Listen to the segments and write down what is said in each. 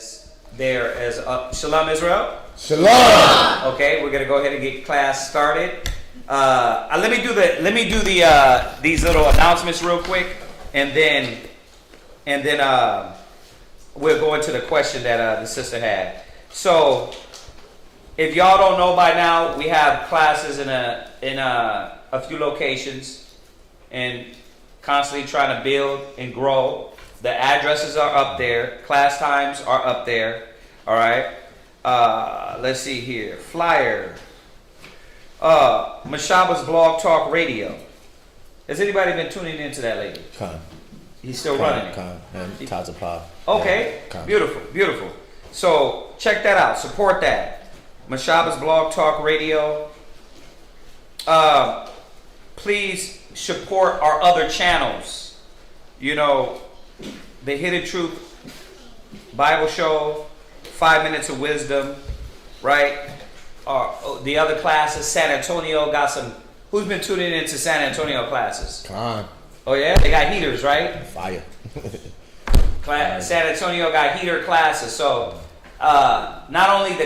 as there as Shalom Israel. Shalom. Okay, we're gonna go ahead and get class started. Let me do these little announcements real quick, and then we'll go into the question that the sister had. So, if y'all don't know by now, we have classes in a few locations, and constantly trying to build and grow. The addresses are up there. Class times are up there. All right. Let's see here. Flyer. Mashaba's Blog Talk Radio. Has anybody been tuning into that lately? He's still running it. And Chaazaqya. Okay. Yeah. Beautiful. Beautiful. So check that out. Support that. Mashaba's Blog Talk Radio. Please support our other channels. You know, the Hidden Truth Bible Show, 5 Minutes of Wisdom, right? The other classes, San Antonio got some. Who's been tuning into San Antonio classes? Oh yeah, they got heaters, right? Fire. San Antonio got heater classes. So not only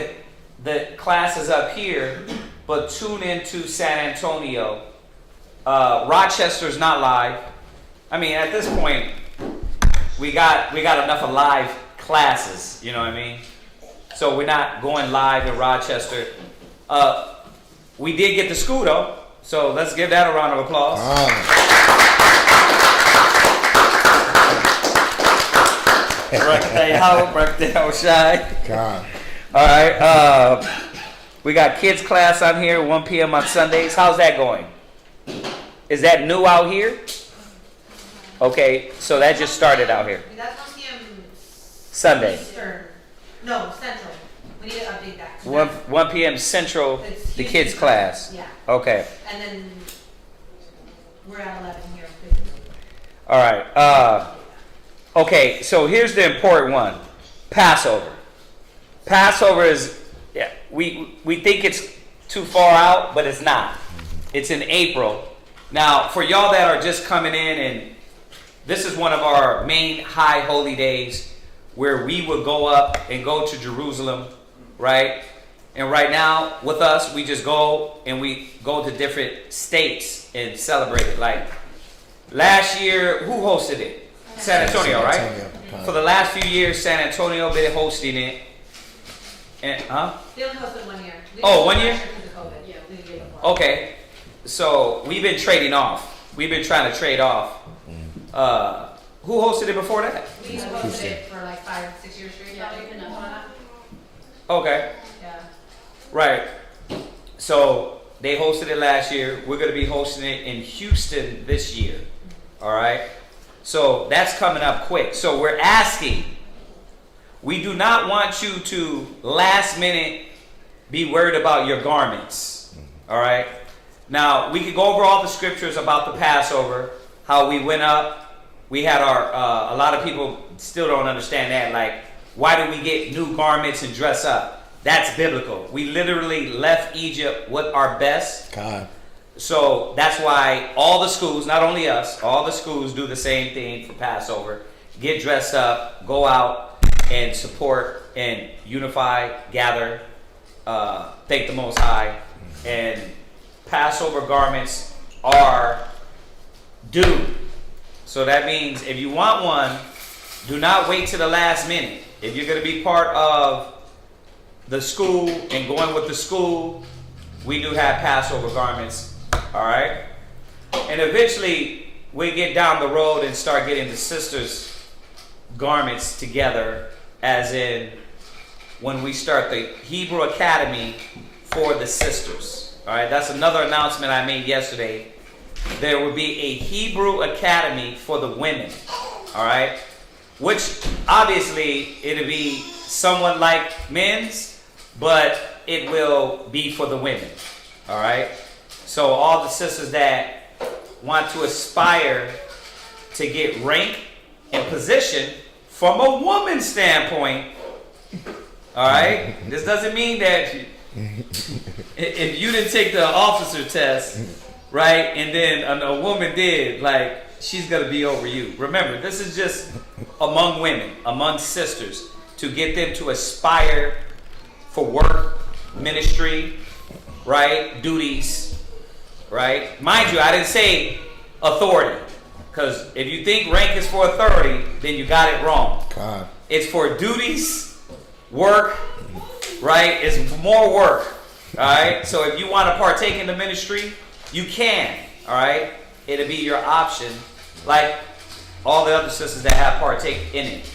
the classes up here, but tune into San Antonio. Rochester's not live. I mean, at this point, we got enough of live classes. You know what I mean? So we're not going live in Rochester. We did get the school though, so let's give that a round of applause. All right. We got kids class on here, 1 p.m. on Sundays. How's that going? Is that new out here? Okay, so that just started out here. That's 1 p.m. Sunday. Eastern. No, Central. We need to update that. 1 p.m. Central, the kids class. Yeah. Okay. And then we're at 11 here. All right. Okay, so here's the important one. Passover. Passover is, yeah, we think it's too far out, but it's not. It's in April. Now, for y'all that are just coming in, and this is one of our main high holy days where we would go up and go to Jerusalem, right? And right now, with us, we just go and we go to different states and celebrate it. Like, last year, who hosted it? San Antonio, right? For the last few years, San Antonio been hosting it. And, They only hosted 1 year. 1 year? Yeah. Okay. So, we've been trading off. We've been trying to trade off. Who hosted it before that? We hosted it for like 5-6 years straight. Okay. Yeah. Right. So they hosted it last year. We're going to be hosting it in Houston this year. All right. So that's coming up quick. So we're asking. We do not want you to last minute be worried about your garments. All right. Now we could go over all the scriptures about the Passover, how we went up. We had a lot of people still don't understand that. Like, why do we get new garments and dress up? That's biblical. We literally left Egypt with our best. God. So that's why all the schools, not only us, all the schools do the same thing for Passover. Get dressed up, go out and support and unify, gather, thank the Most High. And Passover garments are due. So that means if you want one, do not wait to the last minute. If you're going to be part of the school and going with the school, we do have Passover garments. All right? And eventually, we get down the road and start getting the sisters' garments together, as in when we start the Hebrew Academy for the sisters. All right? That's another announcement I made yesterday. There will be a Hebrew Academy for the women, all right? Which, obviously, it'll be somewhat like men's, but it will be for the women, all right? So all the sisters that want to aspire to get rank and position from a woman's standpoint, all right? This doesn't mean that if you didn't take the officer test, right, and then a woman did, like, she's going to be over you. Remember, this is just among women, among sisters. to get them to aspire for work, ministry, right? Duties, right? Mind you, I didn't say authority. Because if you think rank is for authority, then you got it wrong. God. It's for duties, work, right? It's more work, all right? So if you want to partake in the ministry, you can, all right? It'll be your option, like all the other sisters that have partake in it.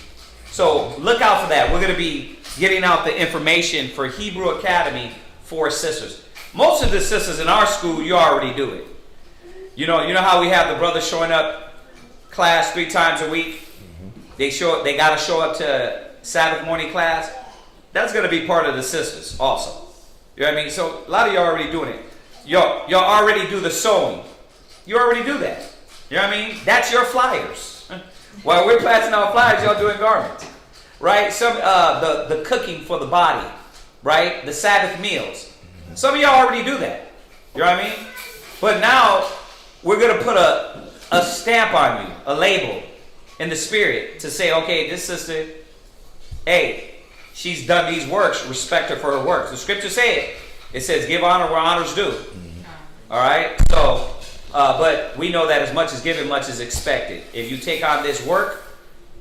So look out for that. We're going to be getting out the information for Hebrew Academy for sisters. Most of the sisters in our school, you already do it. You know how we have the brothers showing up class 3 times a week? They got to show up to Sabbath morning class. That's going to be part of the sisters also. You know what I mean? So a lot of y'all already doing it. Y'all already do the sewing. You already do that. You know what I mean? That's your flyers. While we're passing out flyers, y'all doing garments. Right? Some the cooking for the body. Right? The Sabbath meals. Some of y'all already do that. You know what I mean? But now we're going to put a stamp on you, a label in the spirit to say, okay, this sister, hey, she's done these works, respect her for her works. The scripture says it says give honor where honor's due. All right? So, but we know that as much is given, much is expected. If you take on this work,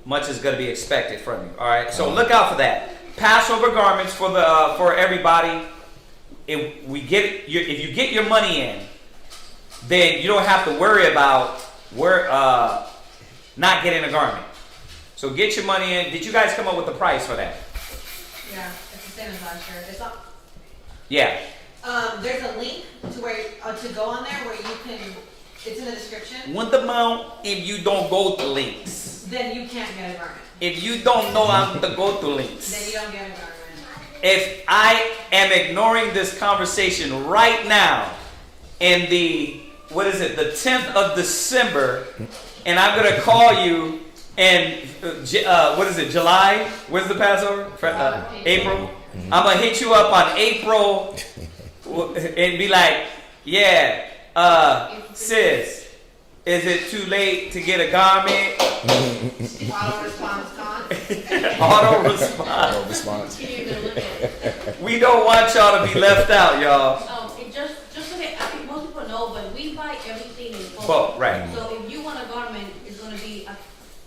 much is going to be expected from you. All right? So look out for that. Passover garments for everybody. If you get your money in, then you don't have to worry about not getting a garment. So get your money in. Did you guys come up with the price for that? Yeah, it's the same as last year. It's not. Yeah. There's a link to where to go on there where you can. It's in the description. What amount if you don't go to links? Then you can't get a garment. If you don't know how to go to links. Then you don't get a garment. If I am ignoring this conversation right now in the, the 10th of December, and I'm going to call you in, July? When's the Passover? April? I'm going to hit you up on April and be like, yeah, sis, is it too late to get a garment? Auto response con. Auto response. We don't want y'all to be left out, y'all. It just so that I think most people know, but we buy everything in bulk. Bulk, right. So if you want a garment, it's going to be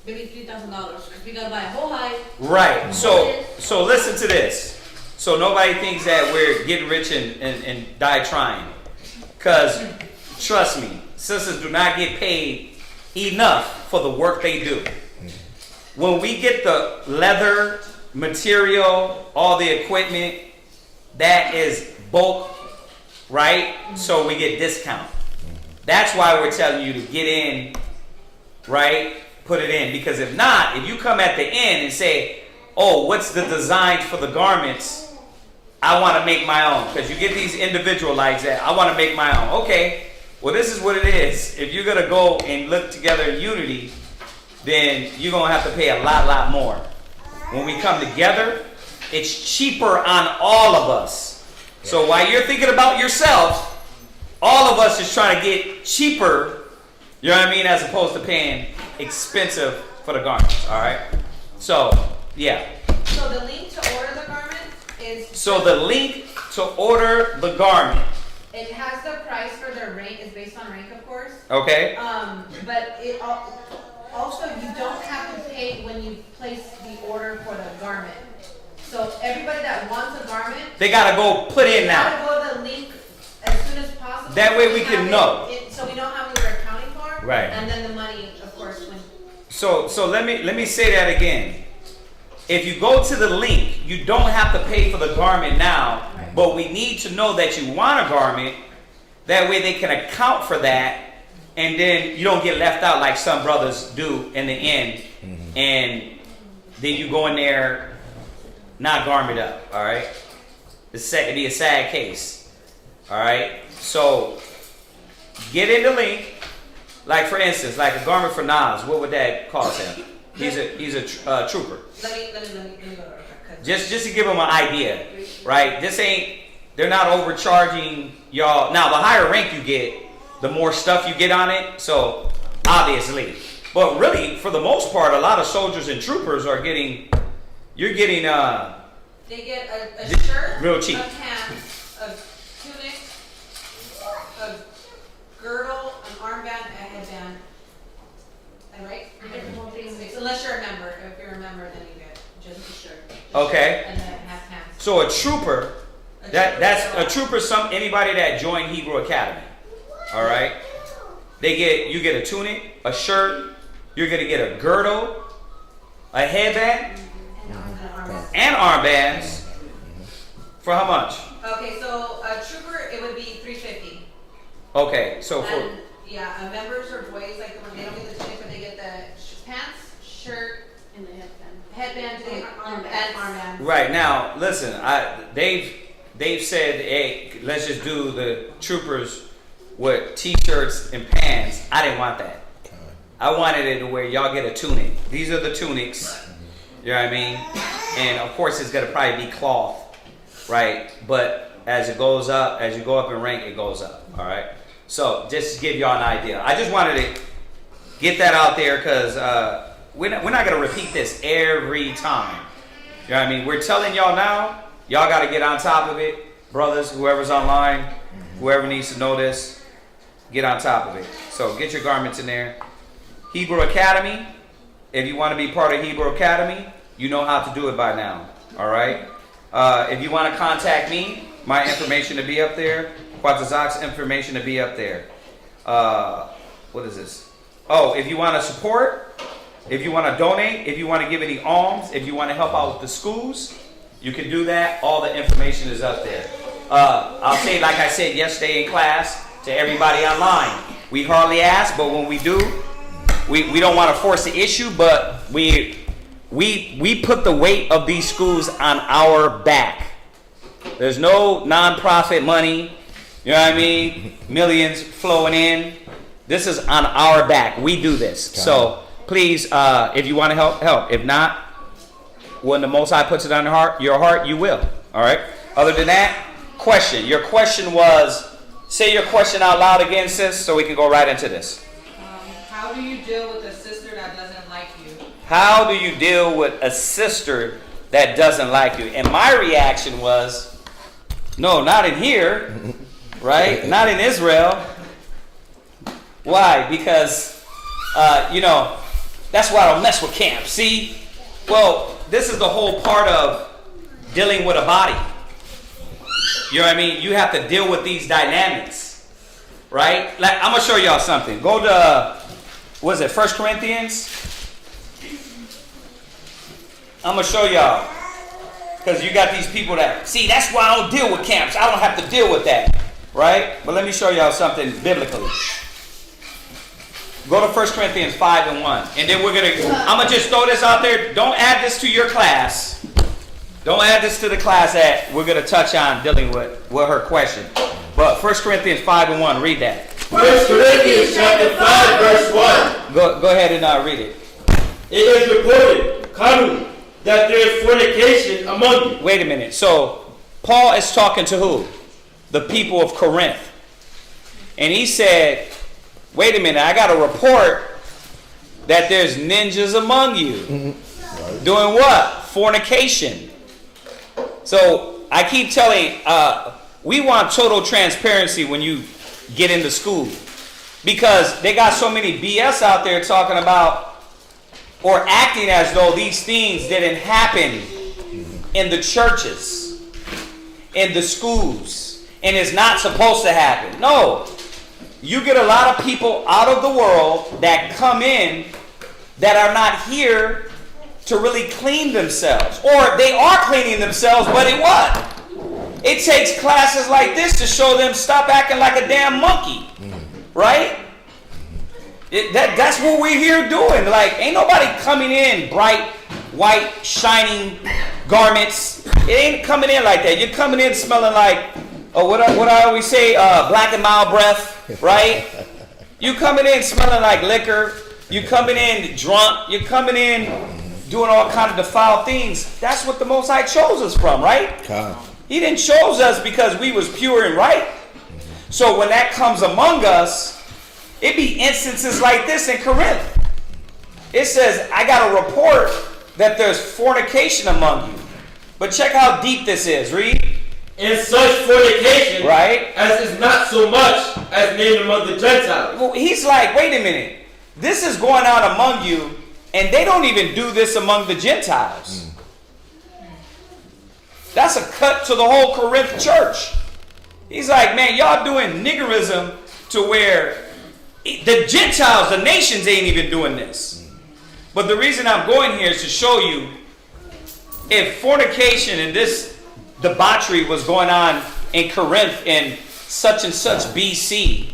maybe $3,000 because we got to buy a whole hive. Right. So listen to this. So nobody thinks that we're getting rich and die trying. Because trust me, sisters do not get paid enough for the work they do. When we get the leather, material, all the equipment, that is bulk, right? So we get discount. That's why we're telling you to get in, right? Put it in. Because if not, if you come at the end and say, oh, what's the designs for the garments? I want to make my own. Because you get these individualized that I want to make my own. Okay, well, this is what it is. If you're going to go and look together in unity, then you're going to have to pay a lot more. When we come together, it's cheaper on all of us. So while you're thinking about yourself, all of us is trying to get cheaper, you know what I mean, as opposed to paying expensive for the garments, all right? So, yeah. So the link to order the garment is... So the link to order the garment. It has the price for their rank. It's based on rank, of course. Okay. But it also, you don't have to pay when you place the order for the garment. So everybody that wants a garment... They got to go put in now. They got to go to the link as soon as possible. That way we can know. So we know how we were accounting for. Right. And then the money, of course, when... So let me say that again. If you go to the link, you don't have to pay for the garment now, Right. but we need to know that you want a garment. That way they can account for that, and then you don't get left out like some brothers do in the end, and then you go in there not garment up, all right? It'd be a sad case, all right? So get in the link. Like for instance, like a garment for Nas, what would that cost him? He's a trooper. Let me go to it. Just to give them an idea, right? They're not overcharging y'all. Now, the higher rank you get, the more stuff you get on it. So, obviously. But really, for the most part, a lot of soldiers and troopers are getting You're getting They get a shirt, real cheap. a pants, a tunic, a girdle, an armband, a headband. Am I right? Unless you're a member. If you're a member, then you get just the shirt. Okay. And then half pants. So a trooper, that's a trooper. Anybody that joined Hebrew Academy. All right. You get a tunic, a shirt. You're gonna get a girdle, a headband, and armbands. For how much? Okay, so a trooper, it would be $350. Okay, so for And yeah, members or boys, like the one they don't get the tunic, but they get the pants, shirt, And the headband, headband. and armband. right now, listen, they've said, hey, let's just do the troopers with t-shirts and pants. I didn't want that. I wanted it to where y'all get a tunic. These are the tunics. You know what I mean? And of course, it's gonna probably be cloth, right? But as it goes up, as you go up in rank, it goes up. All right. So just to give y'all an idea, I just wanted to get that out there because we're not gonna repeat this every time. You know what I mean? We're telling y'all now. Y'all got to get on top of it, brothers. Whoever's online, whoever needs to know this, get on top of it. So get your garments in there. Hebrew Academy. If you want to be part of Hebrew Academy, you know how to do it by now. All right. If you want to contact me, my information to be up there. Chaazaqya's information to be up there. What is this? Oh, if you want to support, if you want to donate, if you want to give any alms, if you want to help out with the schools, you can do that. All the information is up there. I'll say, like I said yesterday in class, to everybody online, we hardly ask, but when we do, we don't want to force the issue, but we put the weight of these schools on our back. There's no non-profit money, you know what I mean? Millions flowing in. This is on our back. We do this. So please, if you want to help. If not, when the Most High puts it on your heart, you will. All right? Other than that, question. Your question was, say your question out loud again, sis, so we can go right into this. How do you deal with a sister that doesn't like you? How do you deal with a sister that doesn't like you? And my reaction was, no, not in here, right? Not in Israel. Why? Because, that's why I don't mess with camp. See? Well, this is the whole part of dealing with a body. You know what I mean? You have to deal with these dynamics, right? Like, I'm going to show y'all something. Go to, 1 Corinthians? I'm going to show y'all. Because you got these people that, see, that's why I don't deal with camps. I don't have to deal with that, right? But let me show y'all something biblically. Go to 1 Corinthians 5 and 1. And then I'm going to just throw this out there. Don't add this to your class. Don't add this to the class that we're going to touch on dealing with her question. But 1 Corinthians 5 and 1, read that. 1 Corinthians chapter 5, verse 1. Go ahead and read it. It is reported commonly that there is fornication among you. Wait a minute. So, Paul is talking to who? The people of Corinth. And he said, wait a minute, I got a report that there's ninjas among you. Doing what? Fornication. So, I keep telling, we want total transparency when you get into school. Because they got so many BS out there talking about or acting as though these things didn't happen in the churches, in the schools, and it's not supposed to happen. No. You get a lot of people out of the world that come in that are not here to really clean themselves. Or they are cleaning themselves, but in what? It takes classes like this to show them stop acting like a damn monkey. Right? That's what we're here doing. Like, ain't nobody coming in bright, white, shining garments. It ain't coming in like that. You're coming in smelling like, what I always say, black and mild breath, right? You coming in smelling like liquor. You coming in drunk. You're coming in doing all kind of defiled things. That's what the Most High chose us from, right? He didn't chose us because we was pure and right. So when that comes among us, it be instances like this in Corinth. It says, I got a report that there's fornication among you. But check how deep this is. Read. And such fornication, Right? as is not so much as named among the Gentiles. Well, he's like, wait a minute. This is going on among you, and they don't even do this among the Gentiles. That's a cut to the whole Corinth church. He's like, man, y'all doing niggerism to where the Gentiles, the nations ain't even doing this. But the reason I'm going here is to show you if fornication and this debauchery was going on in Corinth in such and such BC,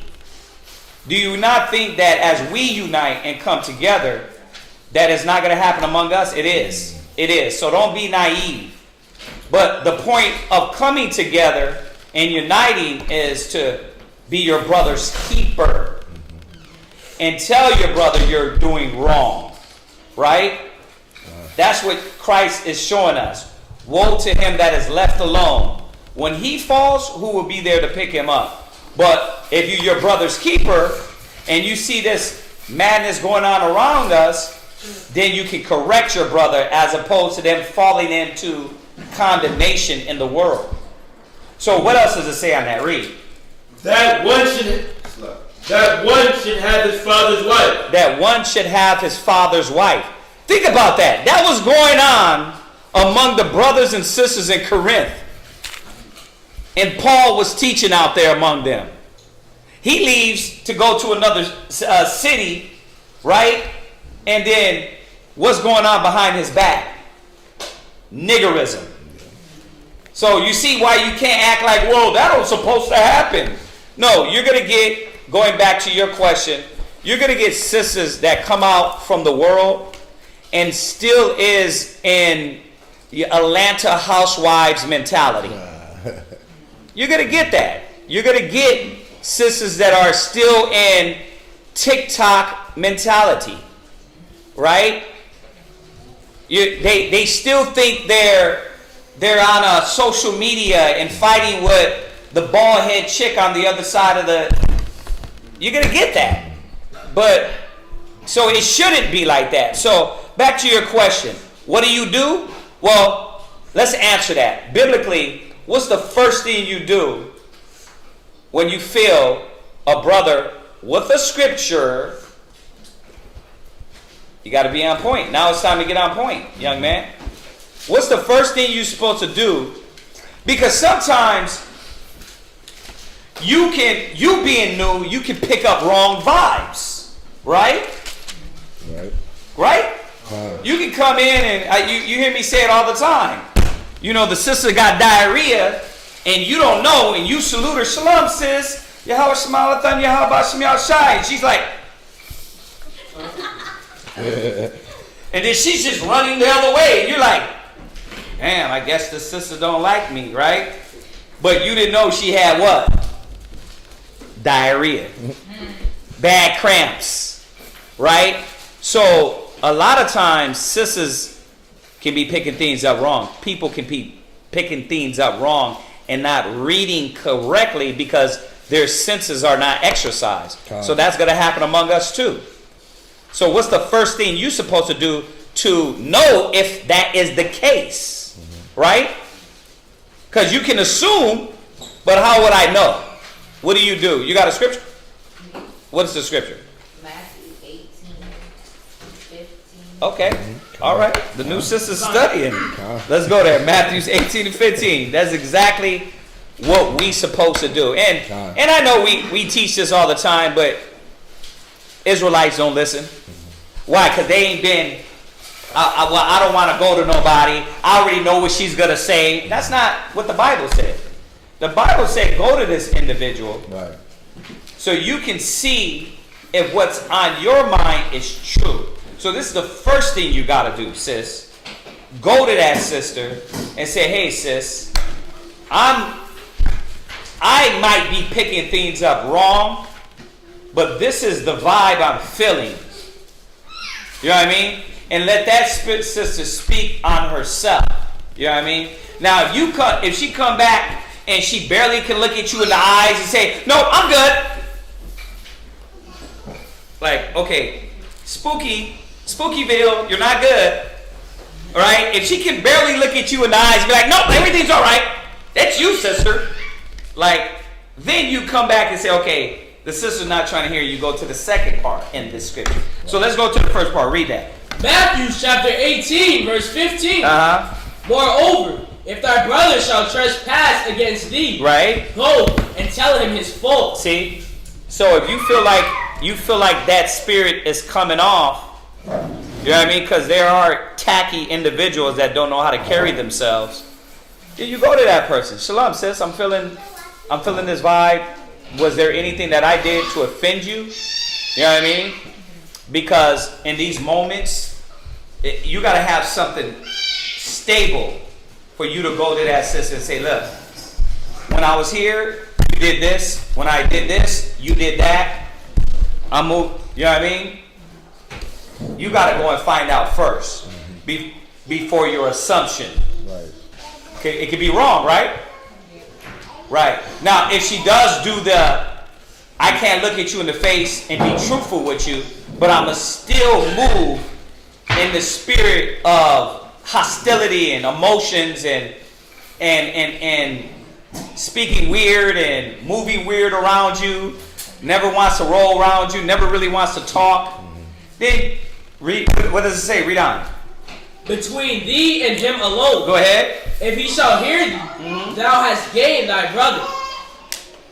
do you not think that as we unite and come together, that is not going to happen among us? It is. It is. So don't be naive. But the point of coming together and uniting is to be your brother's keeper and tell your brother you're doing wrong. Right? That's what Christ is showing us. Woe to him that is left alone. When he falls, who will be there to pick him up? But if you're your brother's keeper and you see this madness going on around us, then you can correct your brother as opposed to them falling into condemnation in the world. So what else does it say on that? Read. That one should have his father's wife. That one should have his father's wife. Think about that. That was going on among the brothers and sisters in Corinth. And Paul was teaching out there among them. He leaves to go to another city, right? And then what's going on behind his back? Niggerism. So you see why you can't act like, whoa, that was supposed to happen. No, you're going to get, going back to your question, you're going to get sisters that come out from the world and still is in Atlanta housewives mentality. You're going to get that. You're going to get sisters that are still in TikTok mentality. Right? They still think they're on a social media and fighting with the bald head chick on the other side of the... You're going to get that. But, so it shouldn't be like that. So, back to your question. What do? Well, let's answer that. Biblically, what's the first thing you do when you feel a brother with a scripture? You got to be on point. Now it's time to get on point, young man. What's the first thing you're supposed to do? Because sometimes you being new, you can pick up wrong vibes, right? Right? You can come in and you hear me say it all the time. You know, the sister got diarrhea and you don't know, and you salute her, shalom, sis. Yahweh Shemalathan, Yahweh Shemial Shai. And she's like, and then she's just running the other way. And you're like, damn, I guess the sister don't like me, right? But you didn't know she had what? Diarrhea. Bad cramps. Right? So, a lot of times, sisters can be picking things up wrong. People can be picking things up wrong and not reading correctly because their senses are not exercised. So that's going to happen among us too. So what's the first thing you're supposed to do to know if that is the case? Right? Because you can assume, but how would I know? What do? You got a scripture? What is the scripture? Matthew 18:15. Okay. All right. The new sister's studying. Let's go there. Matthew 18 and 15. That's exactly what we supposed to do. And I know we teach this all the time, but Israelites don't listen. Why? Because they ain't been, I don't want to go to nobody. I already know what she's going to say. That's not what the Bible said. The Bible said go to this individual. Right. So you can see if what's on your mind is true. So this is the first thing you got to do, sis. Go to that sister and say, hey, sis, I might be picking things up wrong, but this is the vibe I'm feeling. You know what I mean? And let that sister speak on herself. You know what I mean? Now, if she come back and she barely can look at you in the eyes and say, no, I'm good. Like, okay, Spookyville, you're not good. right? If she can barely look at you in the eyes and be like, nope, everything's all right. That's you, sister. Like, then you come back and say, okay, the sister's not trying to hear you. Go to the second part in this scripture. So let's go to the first part. Read that. Matthew chapter 18, verse 15. Uh-huh. Moreover, if thy brother shall trespass against thee, Right? go and tell him his fault. See? So if you feel like that spirit is coming off, you know what I mean? Because there are tacky individuals that don't know how to carry themselves. Then you go to that person. Shalom, sis. I'm feeling this vibe. Was there anything that I did to offend you? You know what I mean? Because in these moments, you got to have something stable for you to go to that sister and say, look, when I was here, you did this. When I did this, you did that. I moved. You know what I mean? You got to go and find out first before your assumption. Right. Okay, it could be wrong, right? Right. Now, if she does do I can't look at you in the face and be truthful with you, but I'm going to still move in the spirit of hostility and emotions and speaking weird and moving weird around you, never wants to roll around you, never really wants to talk, then read, what does it say? Read on. Between thee and him alone. Go ahead. If he shall hear thee, thou hast gained thy brother.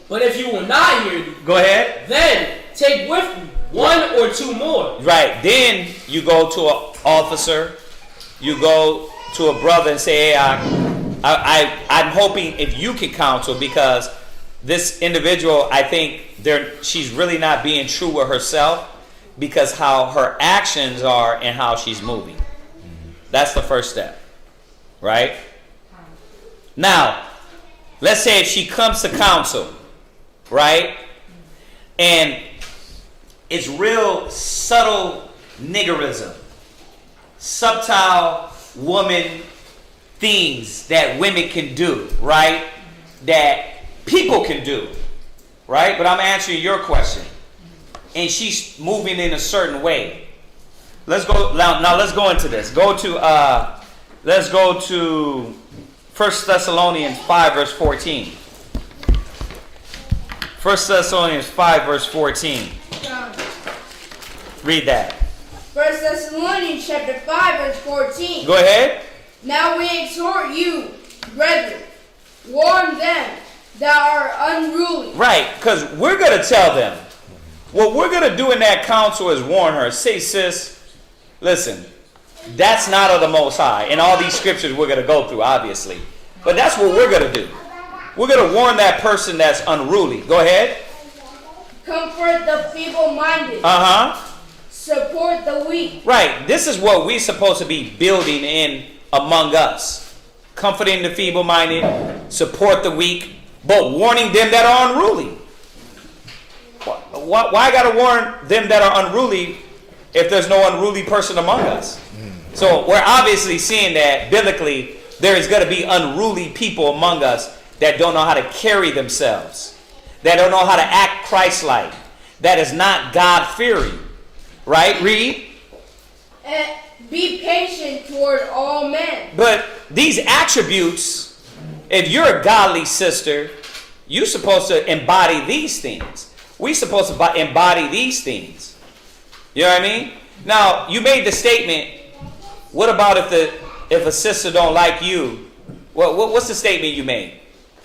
But if you will not hear thee, Go ahead. then take with thee one or two more. Right. Then you go to an officer, you go to a brother and say, hey, I'm hoping if you can counsel, because this individual, I think she's really not being true with herself because how her actions are and how she's moving. That's the first step. Right? Now, let's say if she comes to counsel, right? And it's real subtle niggerism, subtle woman things that women can do, right? That people can do, right? But I'm answering your question. And she's moving in a certain way. Let's go now let's go into this. Let's go to 1 Thessalonians 5 verse 14. 1 Thessalonians 5 verse 14. Read that. 1 Thessalonians chapter 5 verse 14. Go ahead. Now we exhort you, brethren, warn them that are unruly. Right, because we're going to tell them. What we're going to do in that counsel is warn her. Say, sis, listen, that's not of the Most High. And all these scriptures we're going to go through, obviously. But that's what we're going to do. We're going to warn that person that's unruly. Go ahead. Comfort the feeble-minded. Uh-huh. Support the weak. Right. This is what we're supposed to be building in among us. Comforting the feeble-minded, support the weak, but warning them that are unruly. Why I got to warn them that are unruly if there's no unruly person among us? So we're obviously seeing that biblically there is going to be unruly people among us that don't know how to carry themselves, that don't know how to act Christ-like, that is not God-fearing. Right? Read. And be patient toward all men. But these attributes, if you're a godly sister, you're supposed to embody these things. We're supposed to embody these things. You know what I mean? Now, you made the statement, what about if a sister don't like you? What's the statement you made?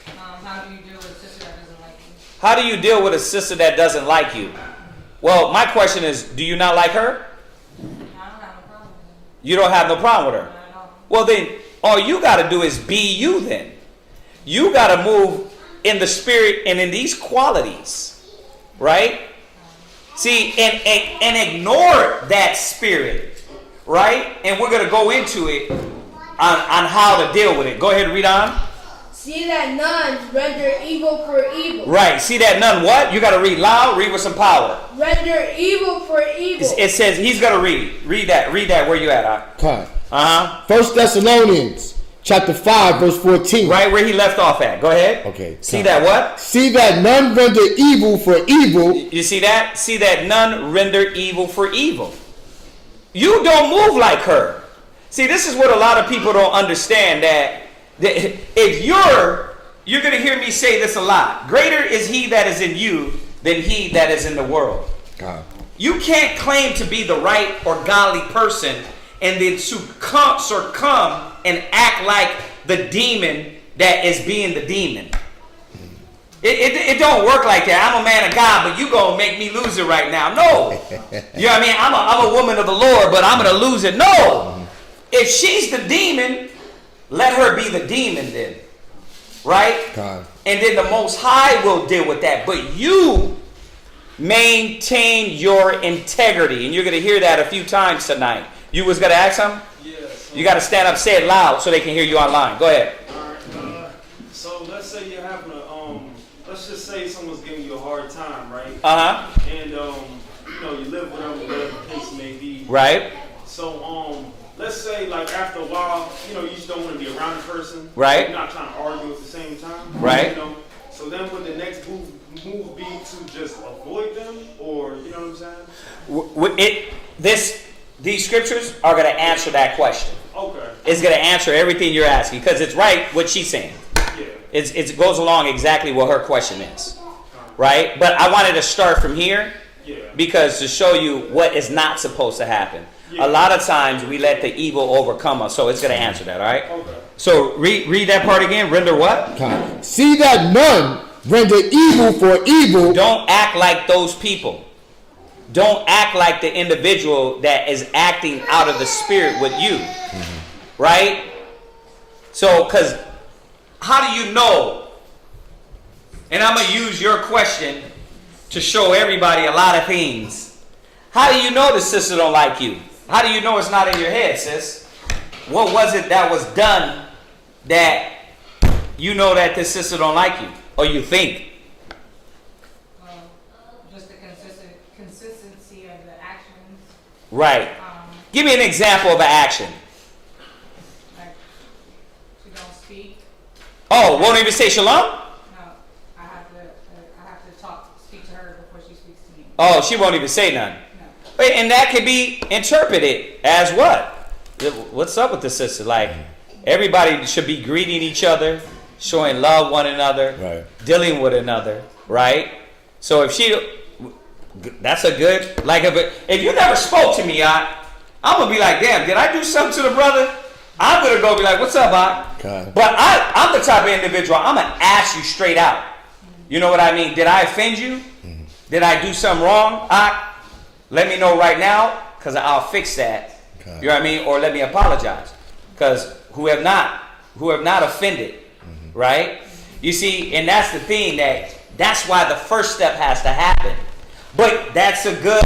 How do you deal with a sister that doesn't like you? How do you deal with a sister that doesn't like you? Well, my question is, do you not like her? I don't have no problem with it. You don't have no problem with her. Not at all. Well, then, all you got to do is be you then. You got to move in the spirit and in these qualities. Right? See, and ignore that spirit. Right? And we're going to go into it on how to deal with it. Go ahead and read on. See that none render evil for evil. Right. See that none what? You got to read loud. Read with some power. Render evil for evil. It says he's going to read. Read that. Read that. Where you at? Come. Uh-huh. 1 Thessalonians chapter 5 verse 14. Right where he left off at. Go ahead. Okay. See that what? See that none render evil for evil. You see that? See that none render evil for evil. You don't move like her. See, this is what a lot of people don't understand, that if you're going to hear me say this a lot. Greater is he that is in you than he that is in the world. God. You can't claim to be the right or godly person and then succumb and act like the demon that is being the demon. It don't work like that. I'm a man of God, but you gonna make me lose it right now. No. You know what I mean? I'm a woman of the Lord, but I'm gonna lose it. No. If she's the demon, let her be the demon then. Right? God. And then the Most High will deal with that. But you maintain your integrity. And you're gonna hear that a few times tonight. You was gonna ask something? Yes. You gotta stand up, say it loud so they can hear you online. Go ahead. Alright, so let's say you're having a, let's just say someone's giving you a hard time, right? Uh-huh. And, you live with them, whatever the case may be. Right. So, let's say, like, after a while, you just don't want to be around the person. Right. You're not trying to argue at the same time. Right. So then would the next move be to just avoid them? Or, you know what I'm saying? These scriptures are going to answer that question. Okay. It's going to answer everything you're asking because it's right what she's saying. Yeah. It goes along exactly what her question is. Right? But I wanted to start from here because to show you what is not supposed to happen. Yeah. A lot of times we let the evil overcome us, so it's going to answer that, all right? Okay. So read that part again. Render what? God. See that none render evil for evil. Don't act like those people. Don't act like the individual that is acting out of the spirit with you. Mm-hmm. Right? So, because how do you know? And I'm going to use your question to show everybody a lot of things. How do you know the sister don't like you? How do you know it's not in your head, sis? What was it that was done that you know that this sister don't like you? Or you think? Just the consistency of the actions. Right. Give me an example of an action. Like, she don't speak. Oh, won't even say shalom? No, I have to speak to her before she speaks to me. Oh, she won't even say none. No. And that could be interpreted as what? What's up with the sister? Like, everybody should be greeting each other, showing love one another, right, dealing with another, right? So if that's a good, like, if you never spoke to me, I'm going to be like, damn, did I do something to the brother? I'm going to go be like, what's up, okay. But I'm the type of individual, I'm going to ask you straight out. You know what I mean? Did I offend you? Mm-hmm. Did I do something wrong? Let me know right now, because I'll fix that. Okay. You know what I mean? Or let me apologize. Because who have not offended, mm-hmm, right? You see, and that's the thing, that's why the first step has to happen. But that's a good,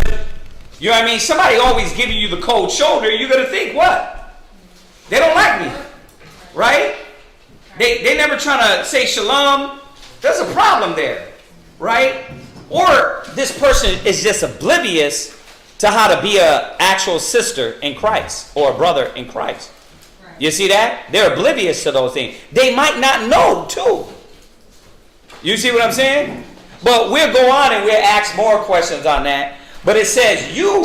you know what I mean? Somebody always giving you the cold shoulder, you're going to think, what? They don't like me, right? They never trying to say shalom. There's a problem there, right? Or this person is just oblivious to how to be an actual sister in Christ or a brother in Christ. Right. You see that? They're oblivious to those things. They might not know, too. You see what I'm saying? But we'll go on and we'll ask more questions on that. But it says you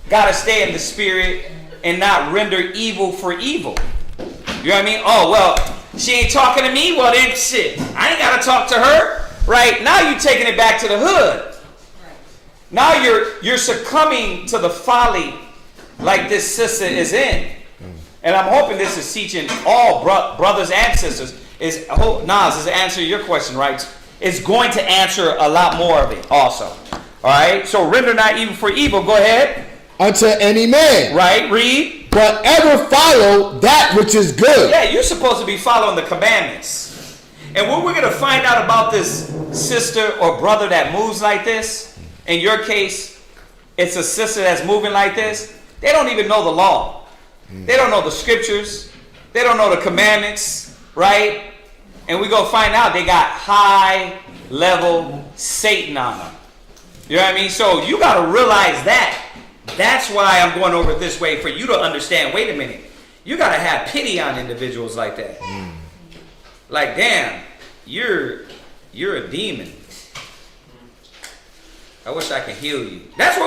got to stay in the spirit and not render evil for evil. You know what I mean? Oh, well, she ain't talking to me? Well, then shit. I ain't got to talk to her. Right? Now you're taking it back to the hood. Right. Now you're succumbing to the folly like this sister is in. And I'm hoping this is teaching all brothers and sisters. Nas, is answer your question, right? It's going to answer a lot more of it also. All right? So render not evil for evil. Go ahead. Unto any man. Right? Read. But ever follow that which is good. Yeah, you're supposed to be following the commandments. And what we're going to find out about this sister or brother that moves like this, in your case, it's a sister that's moving like this, they don't even know the law. They don't know the scriptures. They don't know the commandments, right? And we're going to find out they got high-level Satan on them. You know what I mean? So you got to realize that. That's why I'm going over it this way, for you to understand, wait a minute, you got to have pity on individuals like that. Like, damn, you're a demon. I wish I could heal you. That's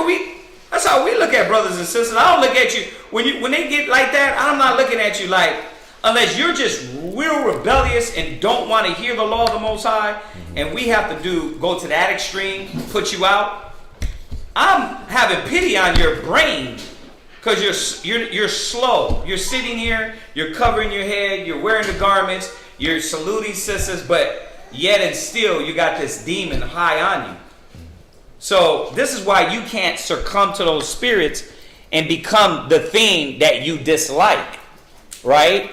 That's how we look at brothers and sisters. I don't look at you when they get like that. I'm not looking at you like, unless you're just real rebellious and don't want to hear the law of the Most High, and we have to go to that extreme, put you out. I'm having pity on your brain because you're slow. You're sitting here, you're covering your head, you're wearing the garments, you're saluting sisters, but yet and still you got this demon high on you. So this is why you can't succumb to those spirits and become the thing that you dislike, right?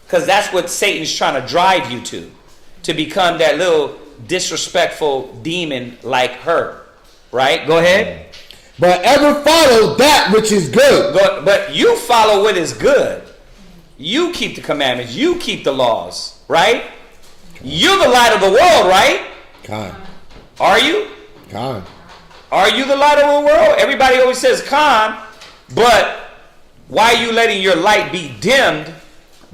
Because that's what Satan's trying to drive you to become that little disrespectful demon like her, right? Go ahead. But ever follow that which is good. But you follow what is good. You keep the commandments. You keep the laws, right? You're the light of the world, right? Khan. Are you? Khan. Are you the light of the world? Everybody always says Khan, but why are you letting your light be dimmed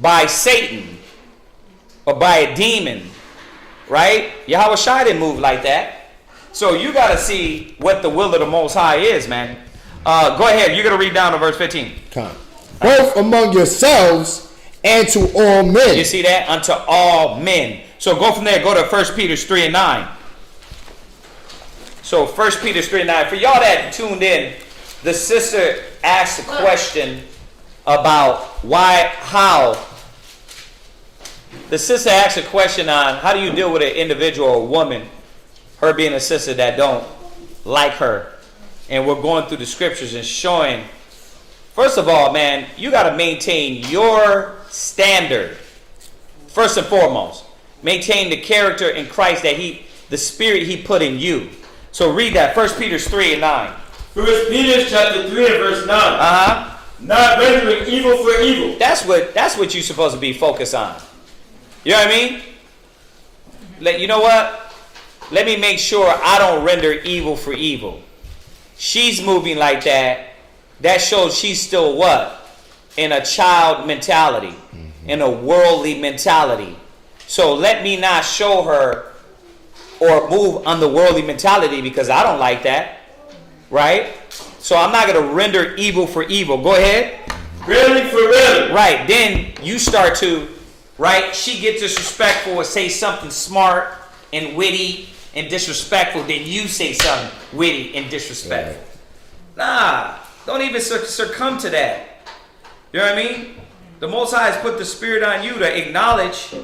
by Satan or by a demon, right? Yahweh Shai didn't move like that. So you got to see what the will of the Most High is, man. Go ahead. You're going to read down to verse 15. Khan. Both among yourselves and to all men. You see that? Unto all men. So go from there. Go to 1 Peter 3 and 9. So 1 Peter 3 and 9. For y'all that tuned in, the sister asked a question about how. The sister asked a question on how do you deal with an individual or woman, her being a sister that don't like her. And we're going through the scriptures and showing, first of all, man, you got to maintain your standard. First and foremost, maintain the character in Christ that the spirit he put in you. So read that, 1 Peter 3 and 9. 1 Peter chapter 3 and verse 9. Uh-huh. Not rendering evil for evil. That's what you're supposed to be focused on. You know what I mean? You know what? Let me make sure I don't render evil for evil. She's moving like that. That shows she's still what? In a child mentality. In a worldly mentality. So let me not show her or move on the worldly mentality because I don't like that. Right? So I'm not going to render evil for evil. Go ahead. Railing for railing. Right. Then you start to, right? She gets disrespectful or say something smart and witty and disrespectful. Then you say something witty and disrespectful. Nah. Don't even succumb to that. You know what I mean? The Most High has put the Spirit on you to acknowledge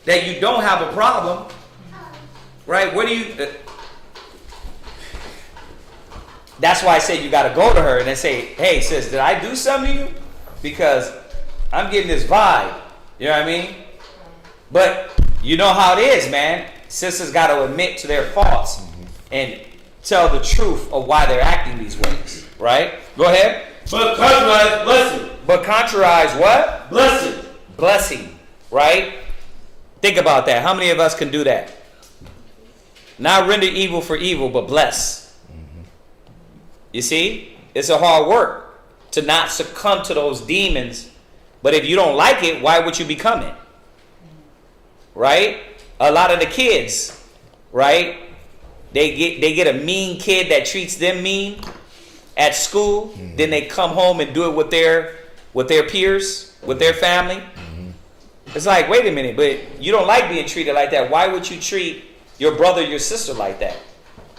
that you don't have a problem. Right? What do you... That's why I said you got to go to her and then say, hey, sis, did I do something to you? Because I'm getting this vibe. You know what I mean? But you know how it is, man. Sisters got to admit to their faults and tell the truth of why they're acting these ways. Right? Go ahead. But contrarize blessing. But contrarize what? Blessing. Blessing. Right? Think about that. How many of us can do that? Not render evil for evil, but bless. You see? It's a hard work to not succumb to those demons. But if you don't like it, why would you become it? Right? A lot of the kids, right? They get a mean kid that treats them mean at school. Then they come home and do it with their peers, with their family. It's like, wait a minute, but you don't like being treated like that. Why would you treat your brother, your sister like that?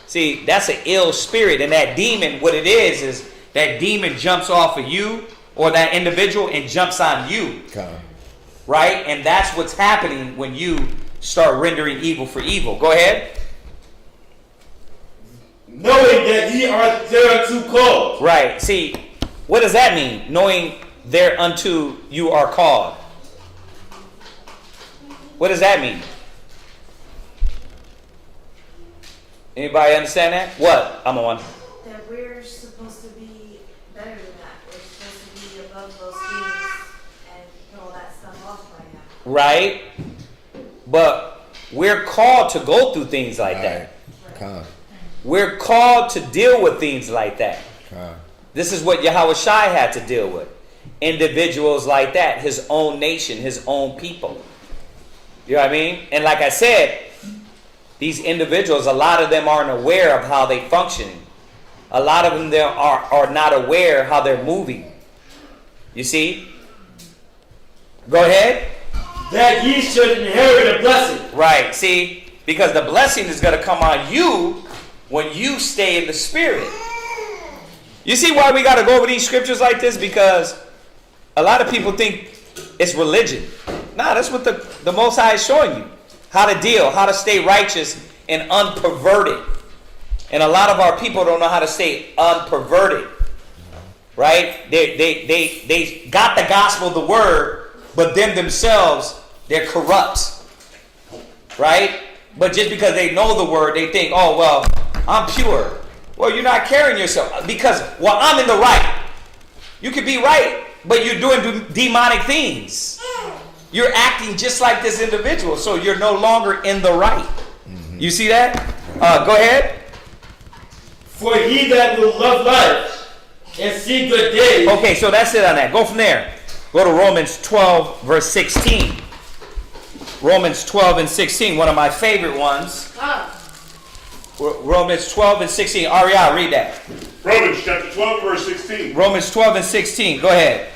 See, that's an ill spirit. And that demon, what it is that demon jumps off of you or that individual and jumps on you. Okay. Right? And that's what's happening when you start rendering evil for evil. Go ahead. Knowing that ye are thereunto called. Right. See, what does that mean? Knowing thereunto you are called. What does that mean? Anybody understand that? What? I'm on. That we're supposed to be better than that. We're supposed to be above those things and put all that stuff off right now. Right? But we're called to go through things like that. Khan. We're called to deal with things like that. Khan. This is what Yahweh Shai had to deal with. Individuals like that. His own nation. His own people. You know what I mean? And like I said, these individuals, a lot of them aren't aware of how they function. a lot of them there are not aware how they're moving. You see? Go ahead. That ye should inherit a blessing. Right. See? Because the blessing is going to come on you when you stay in the Spirit. You see why we got to go over these scriptures like this? Because a lot of people think it's religion. Nah, that's what the Most High is showing you. How to deal, how to stay righteous and unperverted. And a lot of our people don't know how to stay unperverted. Right? They got the gospel, the word, but them themselves, they're corrupt. Right? But just because they know the word, they think, oh, well, I'm pure. Well, you're not carrying yourself. Because, well, I'm in the right. You could be right, but you're doing demonic things. You're acting just like this individual, so you're no longer in the right. You see that? Go ahead. For he that will love life and see good days. Okay, so that's it on that. Go from there. Go to Romans 12, verse 16. Romans 12 and 16, one of my favorite ones. Romans 12 and 16. Ariel, read that. Romans chapter 12, verse 16. Romans 12 and 16. Go ahead.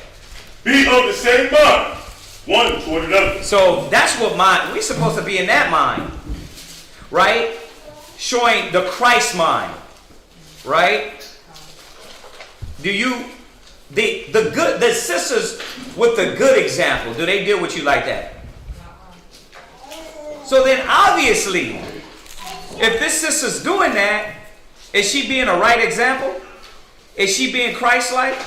Be of the same mind, one toward another. So that's what mind, we're supposed to be in that mind. Right? Showing the Christ mind. Right? Do you, the sisters with the good example, do they deal with you like that? So then obviously, if this sister's doing that, is she being a right example? Is she being Christ-like?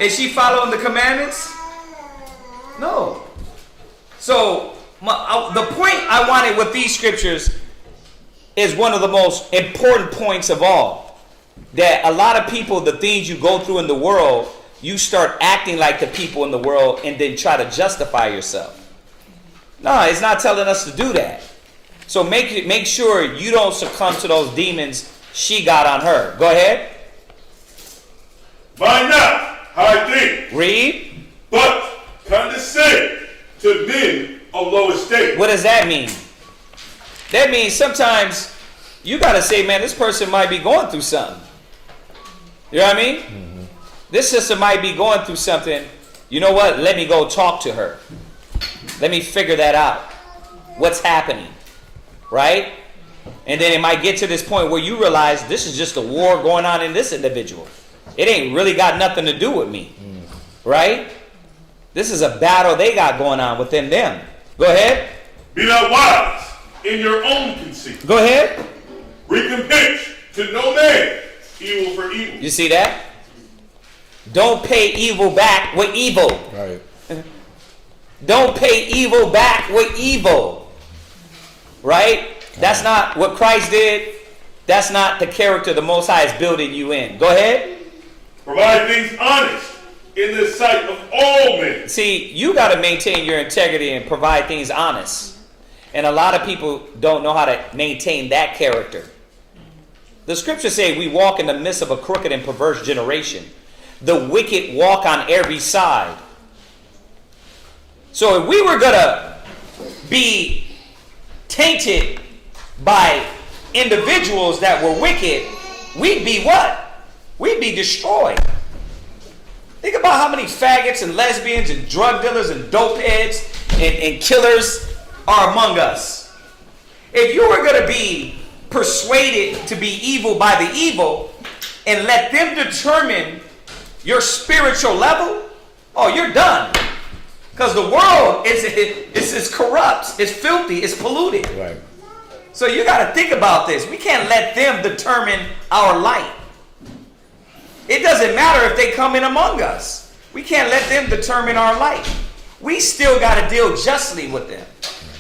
Is she following the commandments? No. So the point I wanted with these scriptures is one of the most important points of all. That a lot of people, the things you go through in the world, you start acting like the people in the world and then try to justify yourself. No, it's not telling us to do that. So make sure you don't succumb to those demons she got on her. Go ahead. Mind not how I think. Read. But condescend to men of low estate. What does that mean? That means sometimes you got to say, man, this person might be going through something. You know what I mean? Mm-hmm. This sister might be going through something. You know what? Let me go talk to her. Let me figure that out. What's happening? Right? And then it might get to this point where you realize this is just a war going on in this individual. It ain't really got nothing to do with me. Right? This is a battle they got going on within them. Go ahead. Be not wise in your own conceit. Go ahead. Recompense to no man evil for evil. You see that? Don't pay evil back with evil. Right. Don't pay evil back with evil. Right? That's not what Christ did. That's not the character the Most High is building you in. Go ahead. Provide things honest in the sight of all men. See, you got to maintain your integrity and provide things honest. And a lot of people don't know how to maintain that character. The scriptures say we walk in the midst of a crooked and perverse generation. The wicked walk on every side. So if we were going to be tainted by individuals that were wicked, we'd be what? We'd be destroyed. Think about how many faggots and lesbians and drug dealers and dope heads and killers are among us. If you were going to be persuaded to be evil by the evil and let them determine your spiritual level, oh, you're done. Because the world is corrupt, it's filthy, it's polluted. Right. So you got to think about this. We can't let them determine our light. It doesn't matter if they come in among us. We can't let them determine our light. We still got to deal justly with them.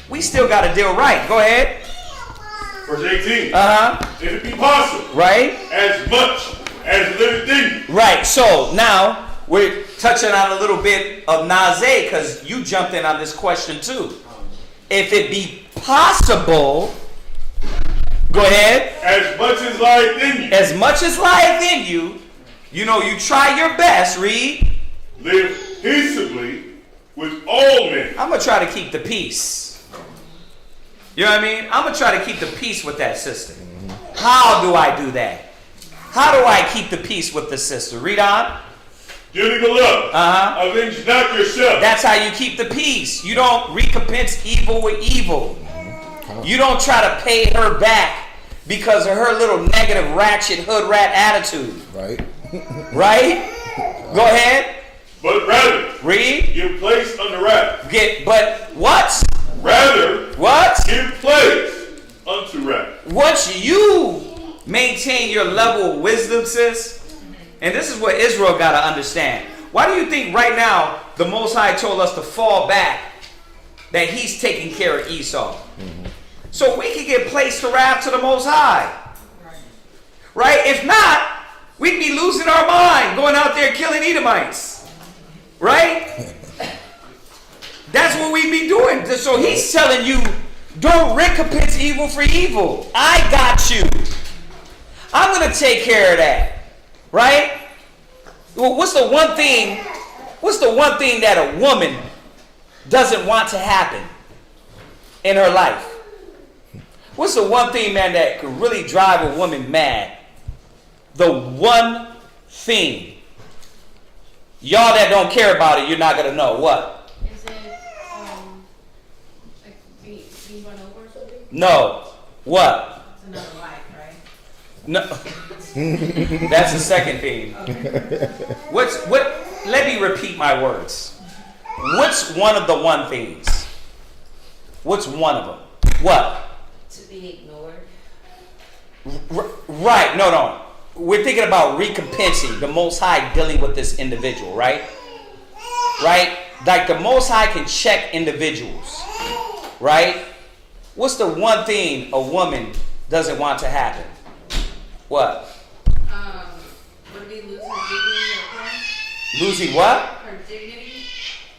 We still got to deal right. Go ahead. Verse 18. Uh-huh. If it be possible. Right. As much as liveth in you. Right. So now we're touching on a little bit of naze because you jumped in on this question too. If it be possible, go ahead. As much as lieth in you. As much as lieth in you, you know, you try your best, read. Live peaceably with all men. I'm going to try to keep the peace. You know what I mean? I'm going to try to keep the peace with that sister. How do I do that? How do I keep the peace with the sister? Read on. Dearly beloved, avenge not yourself. That's how you keep the peace. You don't recompense evil with evil. You don't try to pay her back because of her little negative ratchet hood rat attitude. Right. Right? Go ahead. But rather, read. Give place unto wrath. But what? Rather, what? Give place unto wrath. Once you maintain your level of wisdom, sis, and this is what Israel got to understand. Why do you think right now the Most High told us to fall back, that he's taking care of Esau? So we can give place to wrath to the Most High. Right? If not, we'd be losing our mind going out there killing Edomites. Right? That's what we'd be doing. So he's telling you, don't recompense evil for evil. I got you. I'm going to take care of that. Right? Well, what's the one thing that a woman doesn't want to happen in her life? What's the one thing, man, that could really drive a woman mad? The one thing. Y'all that don't care about it, you're not going to know. What? Is it, like being run over or something? No. What? It's another life, right? No. That's the second thing. Let me repeat my words. What's one of the one things? What's one of them? What? To be ignored. Right. No. We're thinking about recompensing the Most High dealing with this individual, right? Right? Like the Most High can check individuals, right? What's the one thing a woman doesn't want to happen? What? Would it be losing her dignity or crime? Losing what? Her dignity?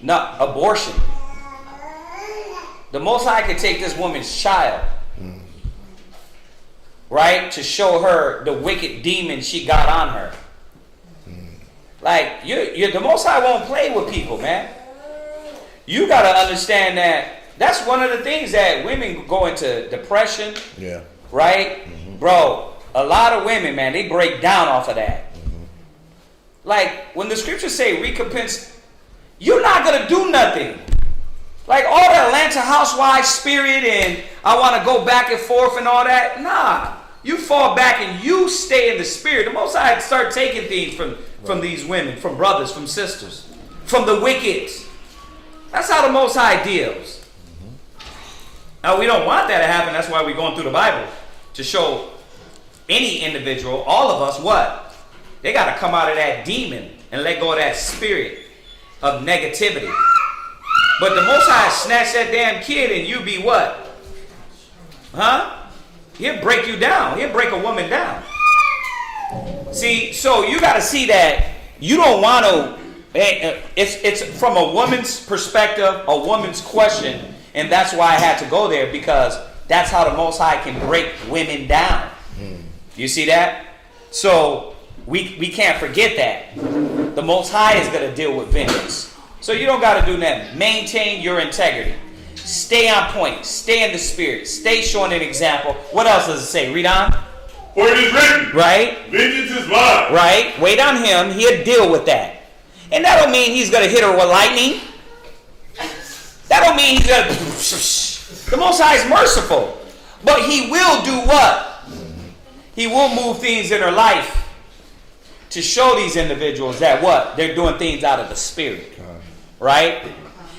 No, abortion. The Most High can take this woman's child, right, to show her the wicked demon she got on her. Like, the Most High won't play with people, man. You got to understand that that's one of the things that women go into depression. Yeah. Right? Bro, a lot of women, man, they break down off of that. Like, when the scriptures say recompense, you're not going to do nothing. Like, all the Atlanta housewives spirit and I want to go back and forth and all that. Nah. You fall back and you stay in the spirit. The Most High start taking things from these women, from brothers, from sisters, from the wicked. That's how the Most High deals. Now, we don't want that to happen. That's why we're going through the Bible. To show any individual, all of us, what? They got to come out of that demon and let go of that spirit of negativity. But the Most High snatch that damn kid and you be what? Huh? He'll break you down. He'll break a woman down. See, so you got to see that you don't want to. It's from a woman's perspective, a woman's question, and that's why I had to go there, because that's how the Most High can break women down. You see that? So we can't forget that. The Most High is going to deal with vengeance. So you don't got to do nothing. Maintain your integrity. Stay on point. Stay in the spirit. Stay showing an example. What else does it say? Read on. For it is written, right? Vengeance is mine. Right? Wait on him. He'll deal with that. And that don't mean he's going to hit her with lightning. That don't mean he's going to... The Most High is merciful. But he will do what? He will move things in her life to show these individuals that what? They're doing things out of the spirit. Right?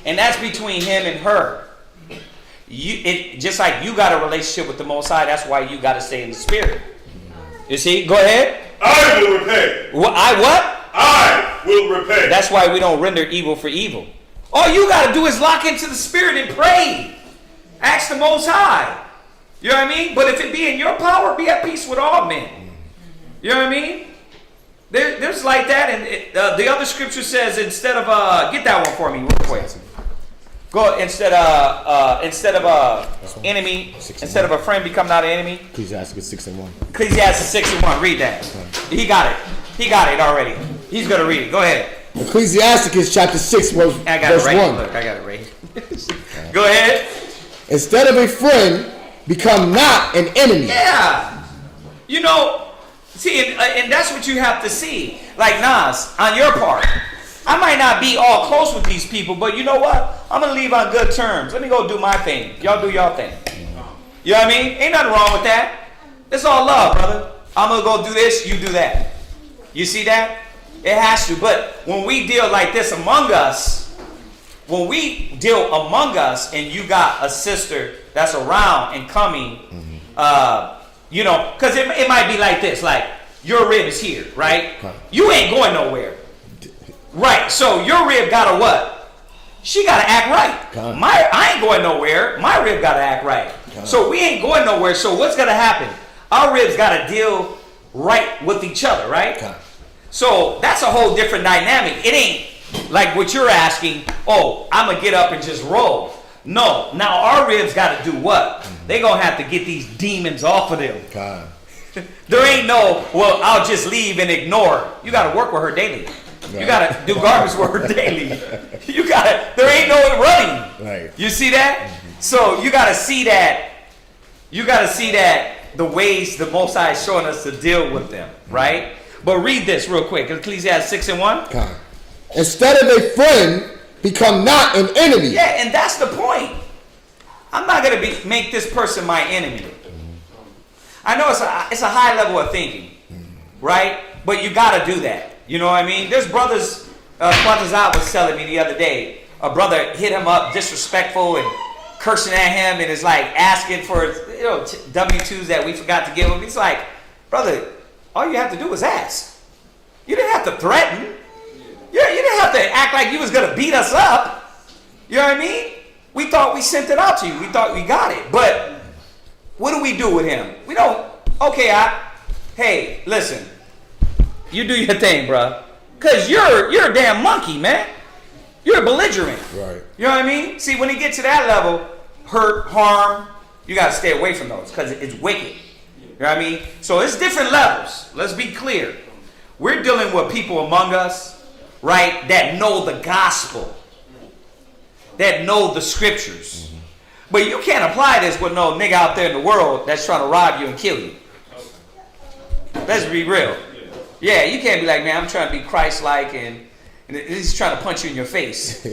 And that's between him and her. Just like you got a relationship with the Most High, that's why you got to stay in the spirit. You see? Go ahead. I will repay. What? I will repay. That's why we don't render evil for evil. All you got to do is lock into the spirit and pray. Ask the Most High. You know what I mean? But if it be in your power, be at peace with all men. You know what I mean? There's like that. And the other scripture says, instead of, get that one for me real quick. Go, instead of enemy, instead of a friend become not an enemy. Ecclesiasticus 6:1. Ecclesiasticus 6:1. Read that. He got it. He got it already. He's going to read it. Go ahead. Ecclesiasticus chapter 6 verse 1. I got it right. Look, I got it right here. Go ahead. Instead of a friend, become not an enemy. Yeah. You know, See, and that's what you have to see. Like Nas, on your part, I might not be all close with these people, but you know what? I'm going to leave on good terms. Let me go do my thing. Y'all do y'all thing. You know what I mean? Ain't nothing wrong with that. It's all love, brother. I'm going to go do this, you do that. You see that? It has to. But when we deal like this among us, when we deal among us and you got a sister that's around and coming, you know, because it might be like this, like your rib is here, right? You ain't going nowhere. Right, so your rib gotta what? She gotta act right. I ain't going nowhere. My rib gotta act right. So we ain't going nowhere. So what's gonna happen? Our ribs gotta deal right with each other, right? So that's a whole different dynamic. It ain't like what you're asking, oh, I'm gonna get up and just roll. No, now our ribs gotta do what? They gonna have to get these demons off of them. There ain't no, well, I'll just leave and ignore. You gotta work with her daily. You gotta do garbage work daily. You gotta. There ain't no running. Right. You see that? So you gotta see that. You gotta see that the ways the Most High is showing us to deal with them, right? But read this real quick. Ecclesiastes 6:1. Instead of a friend, become not an enemy. Yeah, and that's the point. I'm not gonna make this person my enemy. I know it's a high level of thinking, right? But you gotta do that. You know what I mean? There's brothers, Chaazaqya was telling me the other day, a brother hit him up disrespectful and cursing at him and is like asking for, you know, W-2s that we forgot to give him. He's like, brother, all you have to do is ask. You didn't have to threaten. You didn't have to act like you was going to beat us up. You know what I mean? We thought we sent it out to you. We thought we got it. But what do we do with him? We don't, okay, hey, listen. You do your thing, bro. Because you're a damn monkey, man. You're a belligerent. Right. You know what I mean? See, when you get to that level, hurt, harm, you got to stay away from those because it's wicked. You know what I mean? So it's different levels. Let's be clear. We're dealing with people among us, right, that know the gospel, that know the scriptures. But you can't apply this with no nigga out there in the world that's trying to rob you and kill you. Let's be real. Yeah, you can't be like, man, I'm trying to be Christ-like and he's trying to punch you in your face.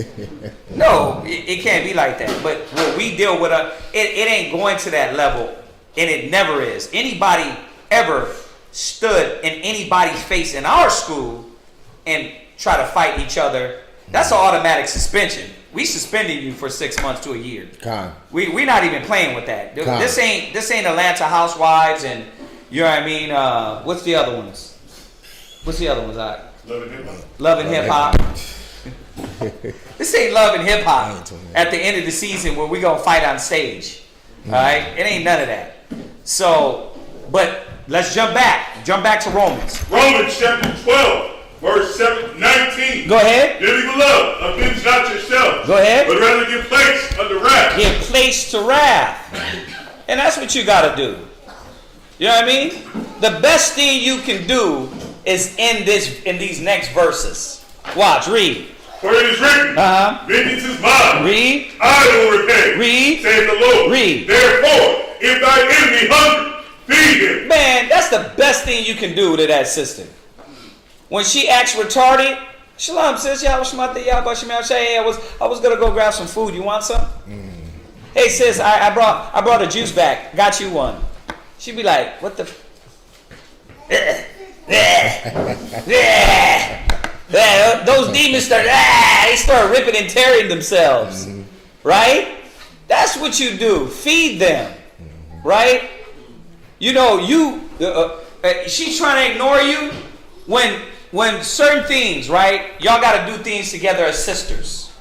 No, it can't be like that. But what we deal with, it ain't going to that level, and it never is. Anybody ever stood in anybody's face in our school and try to fight each other, that's an automatic suspension. We suspended you for 6 months to a year. We're not even playing with that. This ain't Atlanta Housewives and, you know what I mean? What's the other ones? What's the other ones? Love and Hip Hop. This ain't Love and Hip Hop at the end of the season where we gonna fight on stage. All right? It ain't none of that. So, but let's jump back. Jump back to Romans. Romans chapter 12, verse 19. Go ahead. Dearly beloved, avenge not yourselves. Go ahead. But rather give place unto wrath. Give place to wrath. And that's what you gotta do. You know what I mean? The best thing you can do is in these next verses. Watch, read. For it is written, vengeance is mine. Read. I will repay. Read. Saith the Lord. Read. Therefore, if thy enemy hunger, feed him. Man, that's the best thing you can do to that sister. When she acts retarded, shalom sis, hey, I was gonna go grab some food. You want some? Hey sis, I brought a juice back. Got you one. She'd be like, what the? Those demons start ripping and tearing themselves, right? That's what you do. Feed them, right? You know, she's trying to ignore you when certain things, right? Y'all got to do things together as sisters,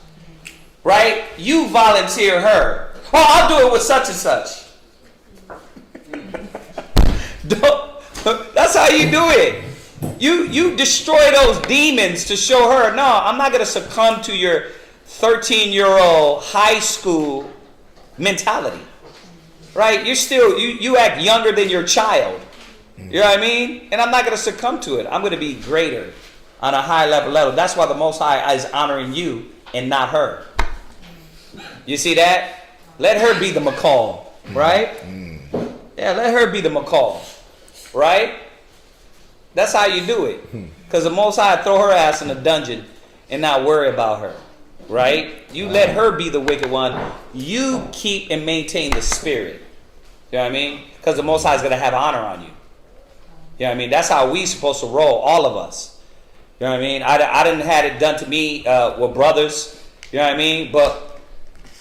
right? You volunteer her. Oh, I'll do it with such and such. That's how you do it. You destroy those demons to show her, no, I'm not going to succumb to your 13-year-old high school mentality. Right? You're still, you act younger than your child. You know what I mean? And I'm not going to succumb to it. I'm going to be greater on a high level. That's why the Most High is honoring you and not her. You see that? Let her be the McCall. Right? Yeah, let her be the McCall. Right? That's how you do it. Because the Most High throw her ass in a dungeon and not worry about her. Right? You let her be the wicked one. You keep and maintain the spirit. You know what I mean? Because the Most High is going to have honor on you. You know what I mean? That's how we supposed to roll, all of us. You know what I mean? I didn't have it done to me with brothers. You know what I mean? But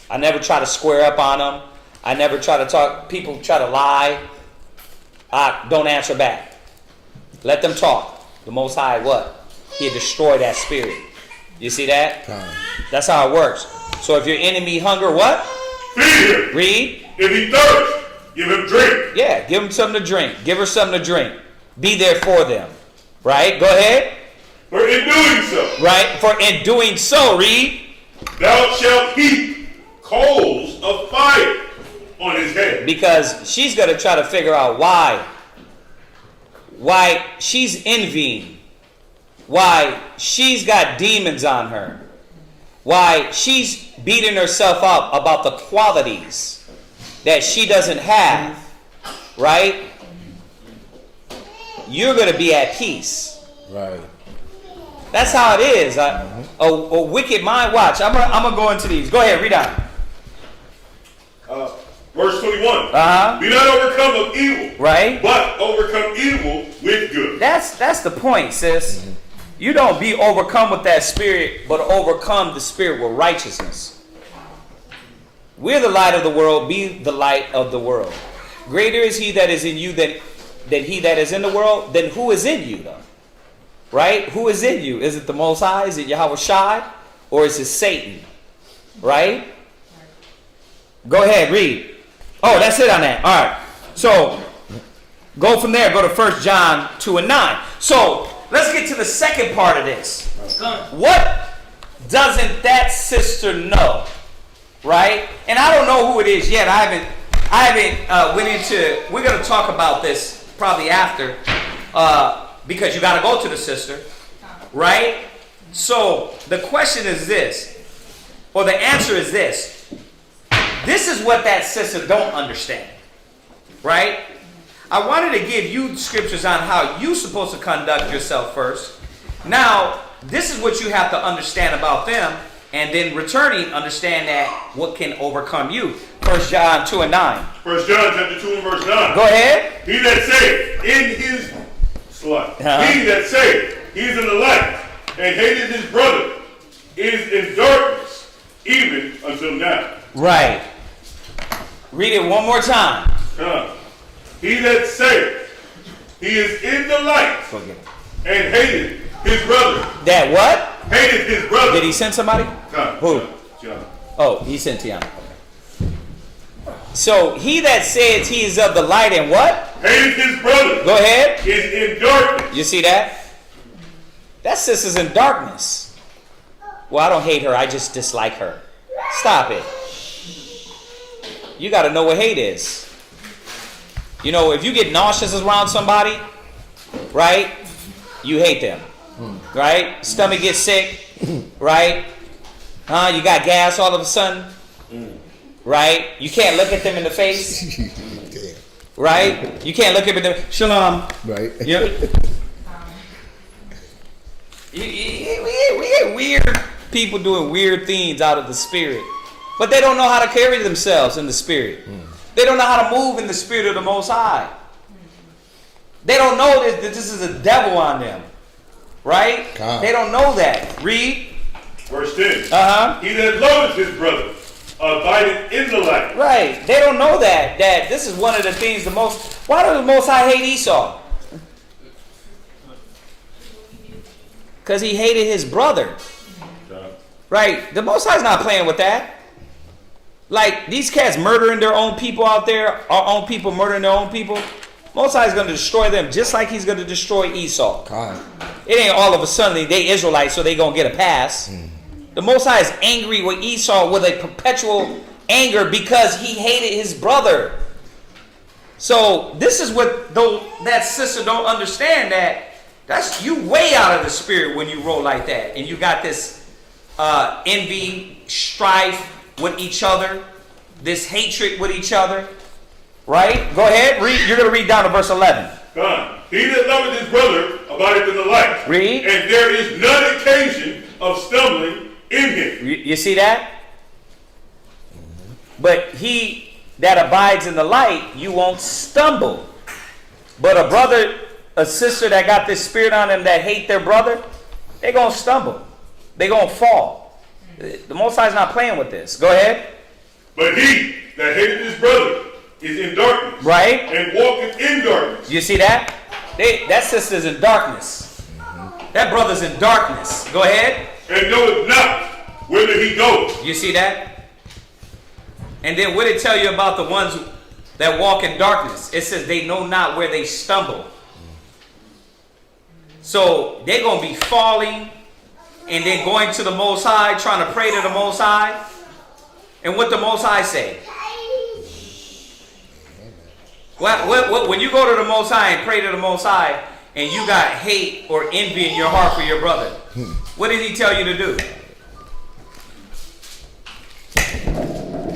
I never try to square up on them. I never try to talk. People try to lie. I don't answer back. Let them talk. The Most High, what? He'll destroy that spirit. You see that? That's how it works. So if your enemy hunger, what? Feed him. Read. If he thirst, give him drink. Yeah, give him something to drink. Give her something to drink. Be there for them. Right? Go ahead. For in doing so. Right? For in doing so, read. Thou shalt heap coals of fire on his head. Because she's going to try to figure out why she's envying. Why she's got demons on her. Why she's beating herself up about the qualities that she doesn't have. Right? You're going to be at peace. Right. That's how it is. A wicked mind. Watch. I'm going to go into these. Go ahead. Read on. Verse 21. Be not overcome of evil. Right. But overcome evil with good. That's the point, sis. You don't be overcome with that spirit, but overcome the spirit with righteousness. We're the light of the world. Be the light of the world. Greater is he that is in you than he that is in the world. Then who is in you, though? Right? Who is in you? Is it the Most High? Is it Yahweh Shai? Or is it Satan? Right? Go ahead, read. Oh, that's it on that. All right. So, go from there. Go to 1 John 2 and 9. So, let's get to the second part of this. What doesn't that sister know? Right? And I don't know who it is yet. I haven't went into, we're going to talk about this probably after, because you got to go to the sister. Right? So, the question is this, or the answer is this. This is what that sister don't understand. Right? I wanted to give you scriptures on how you're supposed to conduct yourself first. Now, this is what you have to understand about them, and then returning, understand that what can overcome you. 1 John 2 and 9. 1 John chapter 2 and verse 9. Go ahead. He that saith in his slut. He that saith he is in the light and hateth his brother is in darkness even until now. Right. Read it one more time. He that saith he is in the light and hateth his brother. That what? Hateth his brother. Did he send somebody? Who? John. Oh, he sent Tiana. So he that says he is of the light and what? Hateth his brother. Go ahead. Is in darkness. You see that? That sister's in darkness. Well, I don't hate her. I just dislike her. Stop it. You got to know what hate is. You know, if you get nauseous around somebody, right, you hate them. Right? Stomach gets sick, right? You got gas all of a sudden, right? You can't look at them in the face, right? You can't look at them. Shalom. Right. We get weird people doing weird things out of the spirit, but they don't know how to carry themselves in the spirit. They don't know how to move in the spirit of the Most High. They don't know that this is a devil on them. Right? They don't know that. Read. Verse 10. He that loveth his brother abideth in the light. Right. They don't know that this is one of the things why does the Most High hate Esau? Because he hated his brother. Right? The Most High's not playing with that. Like, these cats murdering their own people out there, our own people murdering their own people. Most High is going to destroy them just like he's going to destroy Esau. It ain't all of a sudden they Israelites, so they going to get a pass. The Most High is angry with Esau with a perpetual anger because he hated his brother. So this is what that sister don't understand, that's you way out of the spirit when you roll like that. And you got this envy, strife with each other, this hatred with each other. Right? Go ahead. Read. You're going to read down to verse 11. He that loveth his brother abideth in the light. Read. And there is none occasion of stumbling in him. You see that? But he that abides in the light, you won't stumble. But a brother, a sister that got this spirit on them that hate their brother, they're going to stumble. They're going to fall. The Most High is not playing with this. Go ahead. But he that hated his brother is in darkness. Right. And walketh in darkness. You see that? That sister's in darkness. That brother's in darkness. Go ahead. And knoweth not whither he goeth. You see that? And then what did it tell you about the ones that walk in darkness? It says they know not where they stumble. So they're going to be falling and then going to the Most High, trying to pray to the Most High. And what the Most High say? When you go to the Most High and pray to the Most High and you got hate or envy in your heart for your brother, what did he tell you to do?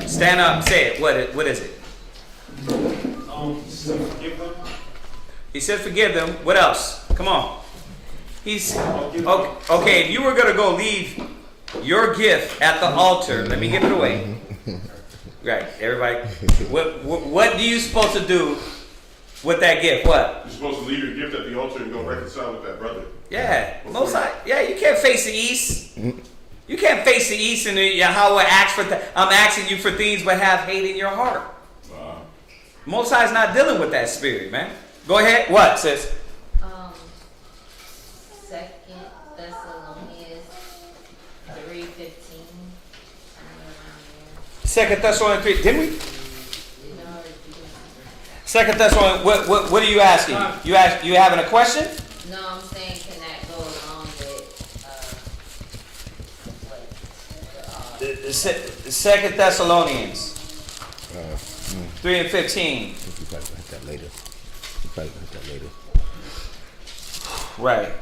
Stand up, say it. What is it? Forgive them. He said forgive them. What else? Come on. He's okay. If you were gonna go leave your gift at the altar, let me give it away. Right, everybody. What do you supposed to do with that gift? What? You're supposed to leave your gift at the altar and go reconcile with that brother. Yeah, most high. Yeah, you can't face the east. You can't face the east and Yahweh asks for. I'm asking you for things, but have hate in your heart. Wow. Most High is not dealing with that spirit, man. Go ahead. What, sis? 2 Thessalonians 3:15. 2 Thessalonians 3. Didn't we? 2 Thessalonians. What are you asking? You having a question? No, I'm saying can that go along with 2 Thessalonians 3 and 15. You probably hit that later. Right.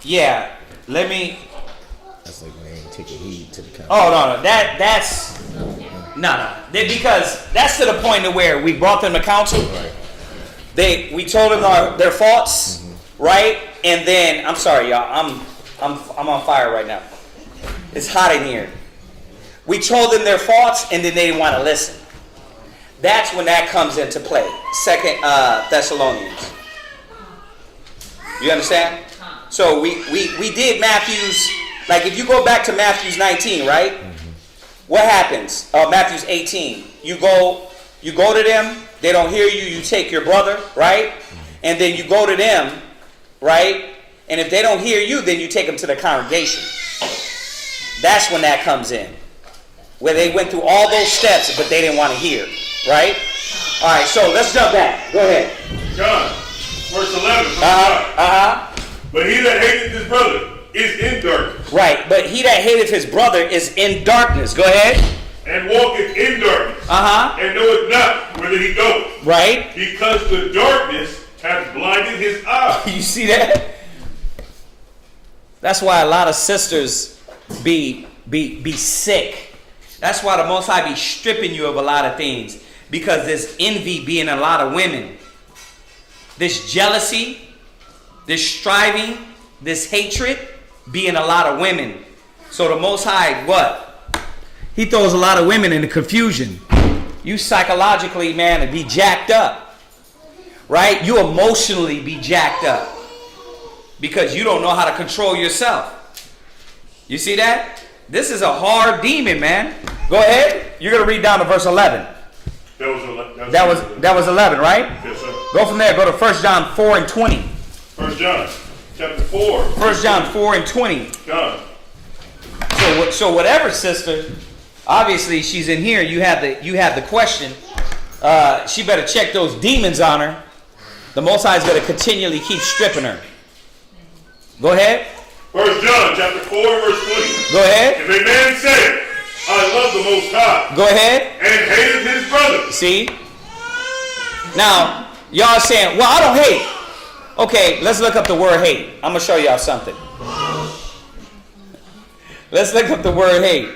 Yeah. Let me. That's like when they ain't taking heed to the count. Oh no. That's no. Because that's to the point of where we brought them to counsel. Right. We told them their faults, right? And then I'm sorry, y'all. I'm on fire right now. It's hot in here. We told them their faults, and then they didn't want to listen. That's when that comes into play. 2 Thessalonians. You understand? So we did Matthew's. Like if you go back to Matthew's 19, right? What happens? Matthew's 18. You go to them. They don't hear you. You take your brother, right? And then you go to them, right? And if they don't hear you, then you take them to the congregation. That's when that comes in. Where they went through all those steps, but they didn't want to hear. Right? All right, so let's jump back. Go ahead. John, verse 11. But he that hateth his brother is in darkness. Right, but he that hateth his brother is in darkness. Go ahead. And walketh in darkness. And knoweth not whither he goeth. Right. Because the darkness hath blinded his eyes. You see that? That's why a lot of sisters be sick. That's why the Most High be stripping you of a lot of things. Because this envy be in a lot of women. This jealousy, this striving, this hatred be in a lot of women. So the Most High, what? He throws a lot of women into confusion. You psychologically, man, be jacked up. Right? You emotionally be jacked up. Because you don't know how to control yourself. You see that? This is a hard demon, man. Go ahead. You're going to read down to verse 11. That was 11, right? Yes, sir. Go from there. Go to 1 John 4 and 20. 1 John chapter 4. 1 John 4 and 20. John. So whatever, sister, obviously she's in here. You have the question. She better check those demons on her. The Most High is going to continually keep stripping her. Go ahead. 1 John chapter 4 verse 20. Go ahead. If a man say, I love the Most High. Go ahead. And hated his brother. See? Now, y'all saying, well, I don't hate. Okay, let's look up the word hate. I'm going to show y'all something. Let's look up the word hate.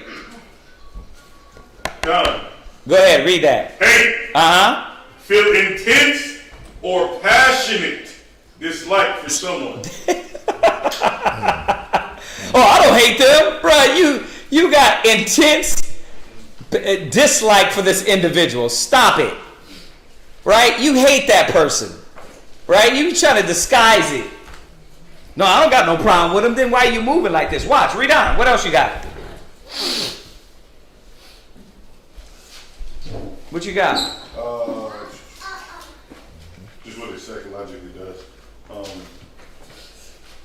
John. Go ahead, read that. Hate. Uh-huh. Feel intense or passionate dislike for someone. Oh, I don't hate them, bro. You got intense dislike for this individual. Stop it, right? You hate that person, right? You trying to disguise it. No, I don't got no problem with him. Then why are you moving like this? Watch, read on. What else you got? What you got? Just what it psychologically does.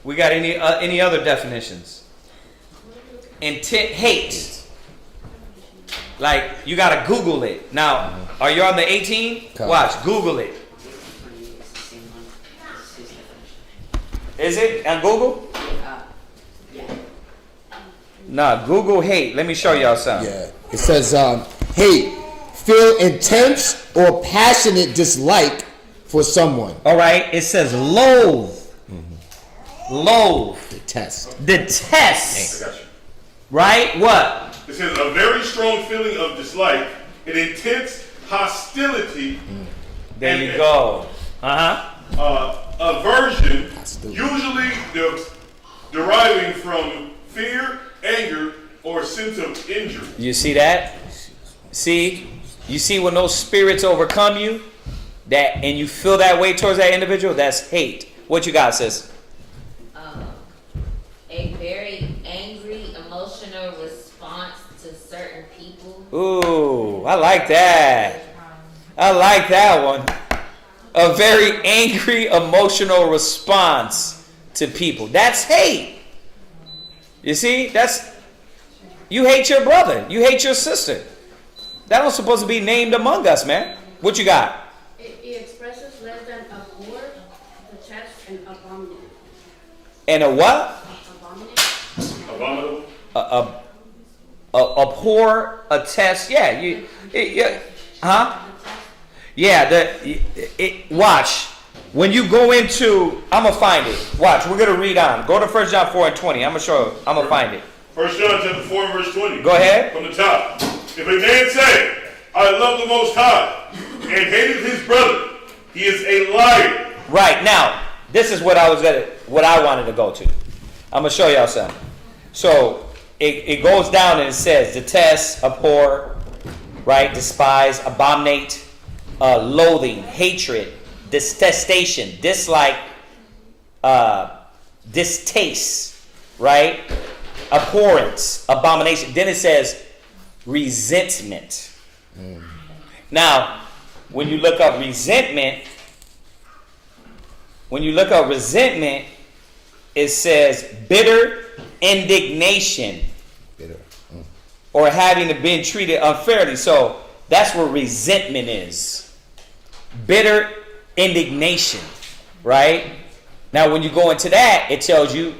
We got any other definitions? Intent, hate. Like, you got to Google it. Now, are you on the 18? Watch, Google it. Is it on Google? Nah, Google hate. Let me show y'all something. Yeah. It says hate. Feel intense or passionate dislike for someone. All right. It says loathe. Loathe. Detest. Detest. I got you. Right? What? It says a very strong feeling of dislike, an intense hostility. There you go. Aversion, usually deriving from fear, anger, or sense of injury. You see that? See? You see when those spirits overcome you, that and you feel that way towards that individual, that's hate. What you got, sis? A very angry, emotional response to certain people. Ooh, I like that. I like that one. A very angry, emotional response to people. That's hate. You see? You hate your brother. You hate your sister. That was supposed to be named among us, man. What you got? It expresses less than abhor, detest, and abominate. And a what? Abominable. Abhor, attest. Yeah. Yeah. Watch. When you go into, I'm going to find it. Watch. We're going to read on. Go to 1 John 4 and 20. I'm going to show you. I'm going to find it. 1 John chapter 4 and verse 20. Go ahead. From the top. If a man say, I love the Most High, and hated his brother, he is a liar. Right. Now, this is what I wanted to go to. I'm going to show y'all something. So, it goes down and it says, detest, abhor, right? Despise, abominate, loathing, hatred, detestation, dislike, distaste, right? Abhorrence, abomination. Then it says resentment. Now, when you look up resentment, it says bitter indignation or having been treated unfairly. So that's what resentment is. Bitter indignation, right? Now, when you go into that, it tells you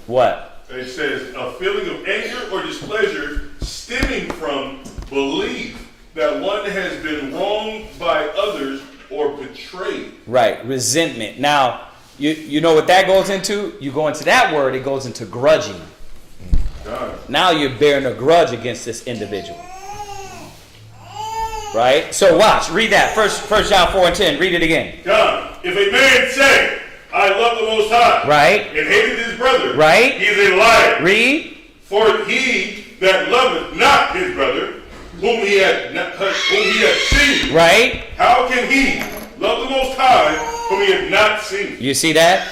what? It says a feeling of anger or displeasure stemming from belief that one has been wronged by others or betrayed. Right, resentment. Now, you know what that goes into? You go into that word, it goes into grudging. God. Now you're bearing a grudge against this individual. Right? So watch, read that. First John 4 and 10. Read it again. God, if a man say, I love the Most High, right, and hated his brother, right, he is a liar. Read. For he that loveth not his brother, whom he hath seen, right, how can he love the Most High, whom he hath not seen? You see that?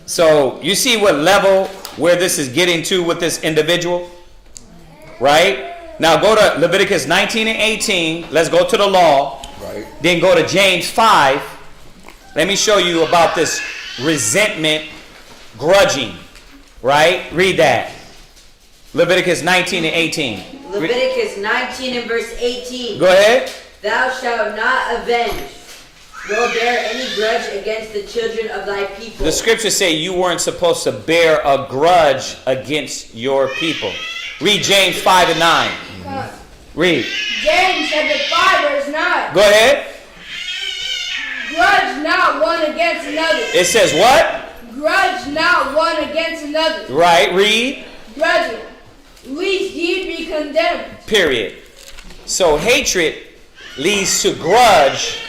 So you see what level where this is getting to with this individual, right? Now go to Leviticus 19 and 18. Let's go to the law. Right. Then go to James 5. Let me show you about this resentment, grudging. Right? Read that. Leviticus 19 and 18. Leviticus 19 and verse 18. Go ahead. Thou shalt not avenge, nor bear any grudge against the children of thy people. The scriptures say you weren't supposed to bear a grudge against your people. Read James 5 and 9. Read. James chapter 5 verse 9. Go ahead. Grudge not one against another. It says what? Grudge not one against another. Right. Read. Grudging, lest ye be condemned. Period. So hatred leads to grudge,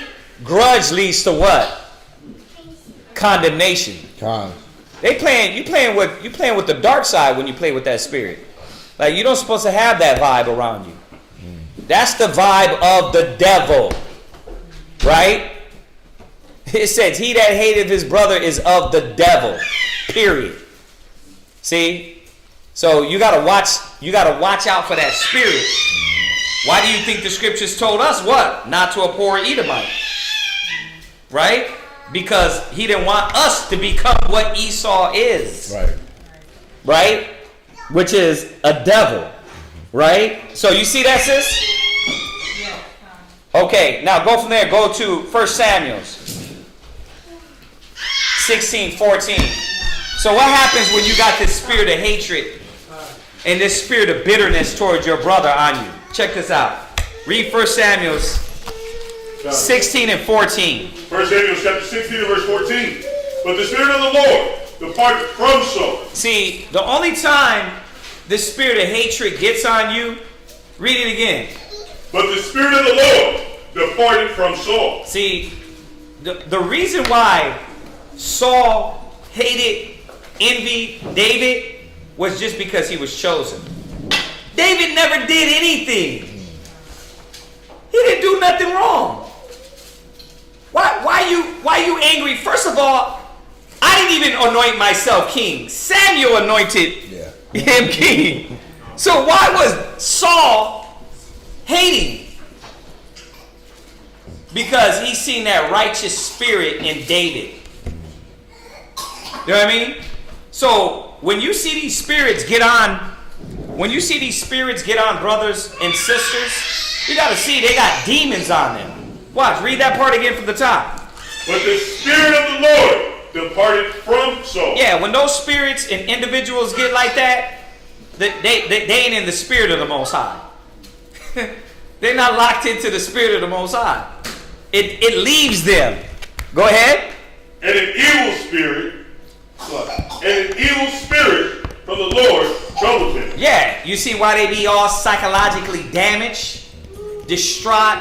grudge leads to what? Condemnation. You playing with the dark side when you play with that spirit. Like, you don't supposed to have that vibe around you. That's the vibe of the devil. Right? It says, he that hateth his brother is of the devil. Period. See? So you gotta watch out for that spirit. Why do you think the scriptures told us what? Not to abhor Edomite. Right? Because he didn't want us to become what Esau is. Right? Which is a devil. Right? So you see that, sis? Okay, now go from there. Go to 1 Samuel 16:14. So what happens when you got this spirit of hatred and this spirit of bitterness towards your brother on you? Check this out. Read 1 Samuel 16 and 14. 1 Samuel chapter 16 and verse 14. But the Spirit of the Lord departed from Saul. See, the only time the spirit of hatred gets on you, read it again. But the Spirit of the Lord departed from Saul. See, the reason why Saul hated, envied David was just because he was chosen. David never did anything. He didn't do nothing wrong. Why you angry? First of all, I didn't even anoint myself king. Samuel anointed him king. So why was Saul hating? Because he seen that righteous spirit in David. You know what I mean? So when you see these spirits get on brothers and sisters, you got to see they got demons on them. Watch, read that part again from the top. But the Spirit of the Lord departed from Saul. Yeah, when those spirits and individuals get like that, they ain't in the spirit of the Most High. They're not locked into the spirit of the Most High. It leaves them. Go ahead. And an evil spirit from the Lord troubled him. Yeah, you see why they be all psychologically damaged, distraught.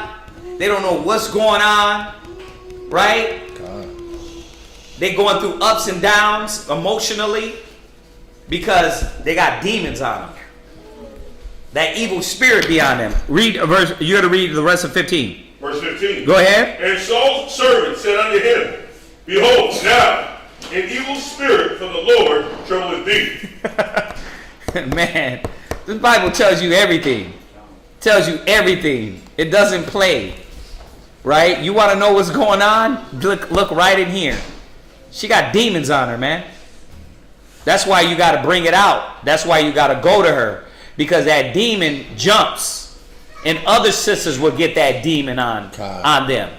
They don't know what's going on, right? They going through ups and downs emotionally because they got demons on them. That evil spirit be on them. Read a verse. You got to read the rest of 15. Verse 15. Go ahead. And Saul's servant said unto him, Behold, now an evil spirit from the Lord troubleth thee. Man, this Bible tells you everything. Tells you everything. It doesn't play. Right? You want to know what's going on? Look right in here. She got demons on her, man. That's why you got to bring it out. That's why you got to go to her. Because that demon jumps. And other sisters will get that demon on them.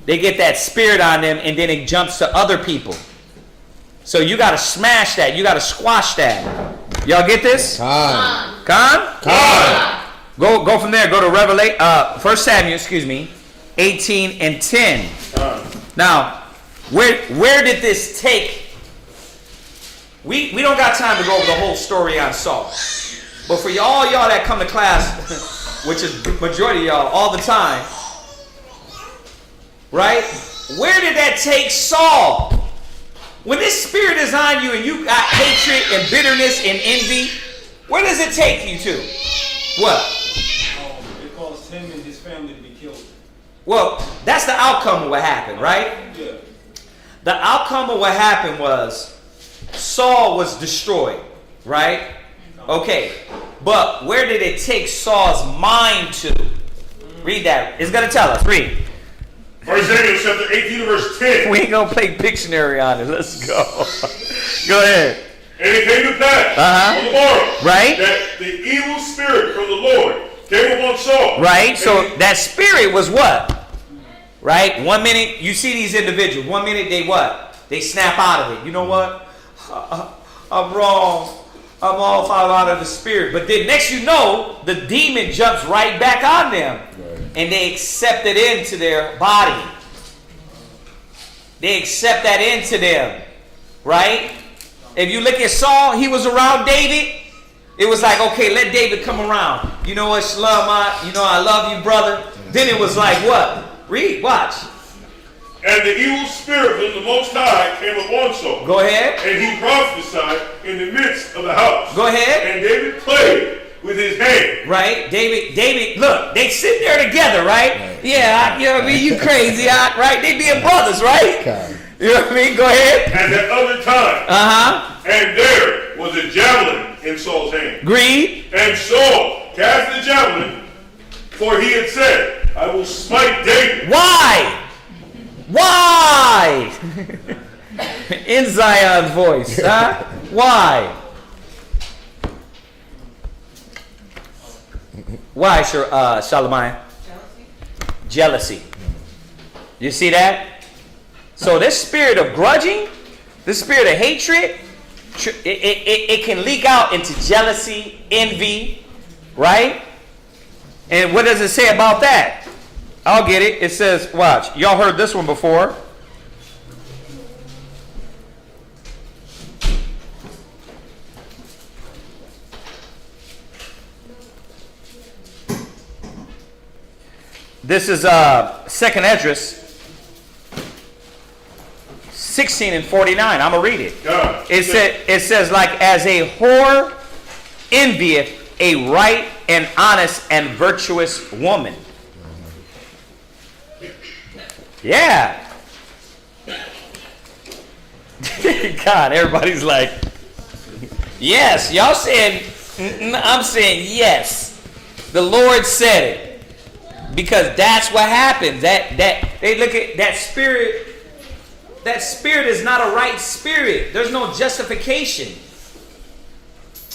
They get that spirit on them and then it jumps to other people. So you got to smash that. You got to squash that. Y'all get this? Con? Go from there. Go to Revelation. 1 Samuel, 18 and 10. Now, where did this take? We don't got time to go over the whole story on Saul. But for y'all that come to class, which is the majority of y'all all the time, right? Where did that take Saul? When this spirit is on you and you got hatred and bitterness and envy, where does it take you to? What? It caused him and his family to be killed. Well, that's the outcome of what happened, right? Yeah. The outcome of what happened was Saul was destroyed, right? Okay, but where did it take Saul's mind to? Read that. It's going to tell us. Read. 1 Samuel chapter 18 verse 10. We ain't going to play Pictionary on it. Let's go. Go ahead. And it came to pass on the morrow, right, that the evil spirit from the Lord came upon Saul. Right? So that spirit was what? Right? 1 minute, you see these individuals. 1 minute, they what? They snap out of it. You know what? I'm wrong. I'm all fall out of the spirit. But then next you know, the demon jumps right back on them. Right. And they accept it into their body. They accept that into them. Right? If you look at Saul, he was around David. It was like, okay, let David come around. You know what, Shalom, I love you, brother. Then it was like what? Read, watch. And the evil spirit from the Most High came upon Saul. Go ahead. And he prophesied in the midst of the house. Go ahead. And David played with his hand. Right? David, look, they sitting there together, right? Yeah, you know what I mean? You crazy, right? They being brothers, right? Okay. You know what I mean? Go ahead. At that other time. Uh-huh. And there was a javelin in Saul's hand. Greed. And Saul cast the javelin, for he had said, I will smite David. Why? Why? In Zion's voice, huh? Why? Why, Shalamai? Jealousy. You see that? So this spirit of grudging, this spirit of hatred, it can leak out into jealousy, envy, right? And what does it say about that? I'll get it. It says, watch. Y'all heard this one before. This is 2nd Esdras 16 and 49. I'm going to read it. Yeah. It says, like as a whore envieth a right and honest and virtuous woman. Yeah. God, everybody's like, yes. Y'all saying, I'm saying yes. The Lord said it. Because that's what happens. That they look at that spirit. That spirit is not a right spirit. There's no justification.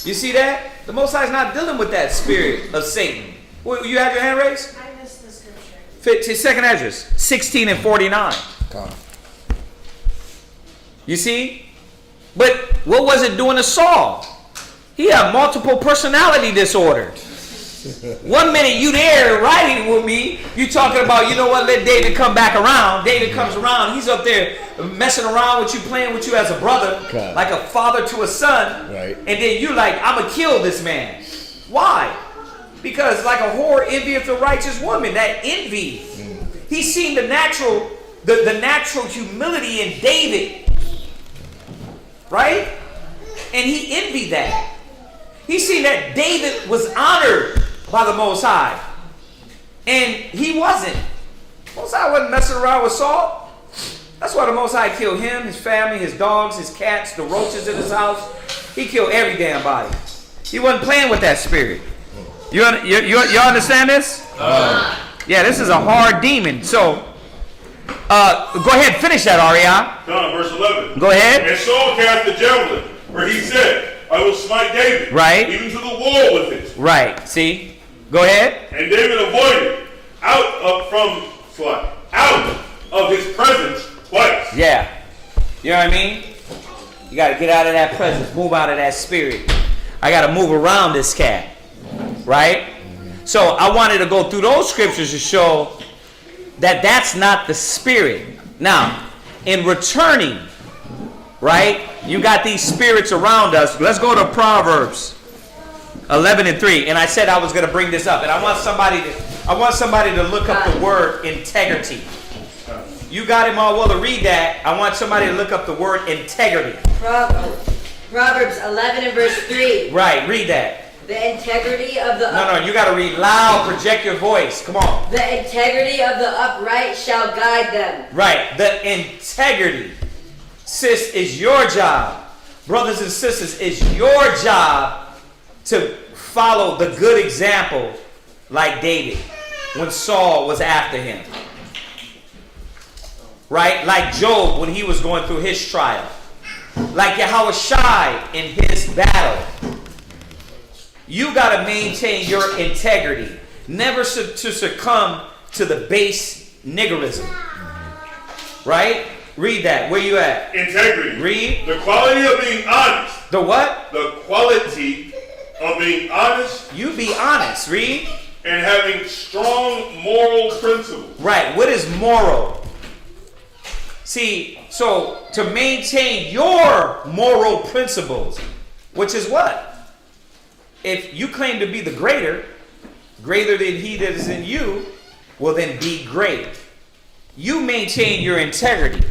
You see that? The Most High is not dealing with that spirit of Satan. You have your hand raised? I missed the scripture. 2nd Esdras 16 and 49. God. You see? But what was it doing to Saul? He had multiple personality disorder. 1 minute you there riding with me, you talking about, you know what, let David come back around. David comes around, he's up there messing around with you, playing with you as a brother, Okay. like a father to a son. Right. And then you like, I'm going to kill this man. Why? Because like a whore envieth a righteous woman, that envy. He seen the natural humility in David. Right? And he envied that. He seen that David was honored by the Most High. And he wasn't. Most High wasn't messing around with Saul. That's why the Most High killed him, his family, his dogs, his cats, the roaches in his house. He killed every damn body. He wasn't playing with that spirit. You understand this? Yeah, this is a hard demon. So, go ahead, finish that, Ariah. Verse 11. Go ahead. And Saul cast the javelin, where he said, I will smite David. Right. Even to the wall with it. Right. See? Go ahead. And David avoided out of his presence twice. Yeah. You know what I mean? You got to get out of that presence. Move out of that spirit. I got to move around this cat. Right? So I wanted to go through those scriptures to show that that's not the spirit. Now, in returning, right? You got these spirits around us. Let's go to Proverbs 11 and 3. And I said I was going to bring this up. And I want somebody to look up the word integrity. You got him all well to read that. I want somebody to look up the word integrity. Proverbs 11 and verse 3. Right, read that. The integrity of the No, you got to read loud, project your voice. Come on. The integrity of the upright shall guide them. Right, the integrity. Sis, is your job. Brothers and sisters, it's your job to follow the good example like David when Saul was after him. Right? Like Job when he was going through his trial. Like Yahushua in his battle. You got to maintain your integrity. Never to succumb to the base niggerism. Right? Read that. Where you at? Integrity. Read. The quality of being honest. The what? The quality of being honest. You be honest. Read. And having strong moral principles. Right. What is moral? See, so to maintain your moral principles, which is what? If you claim to be the greater than he that is in you, well then be great. you maintain your integrity.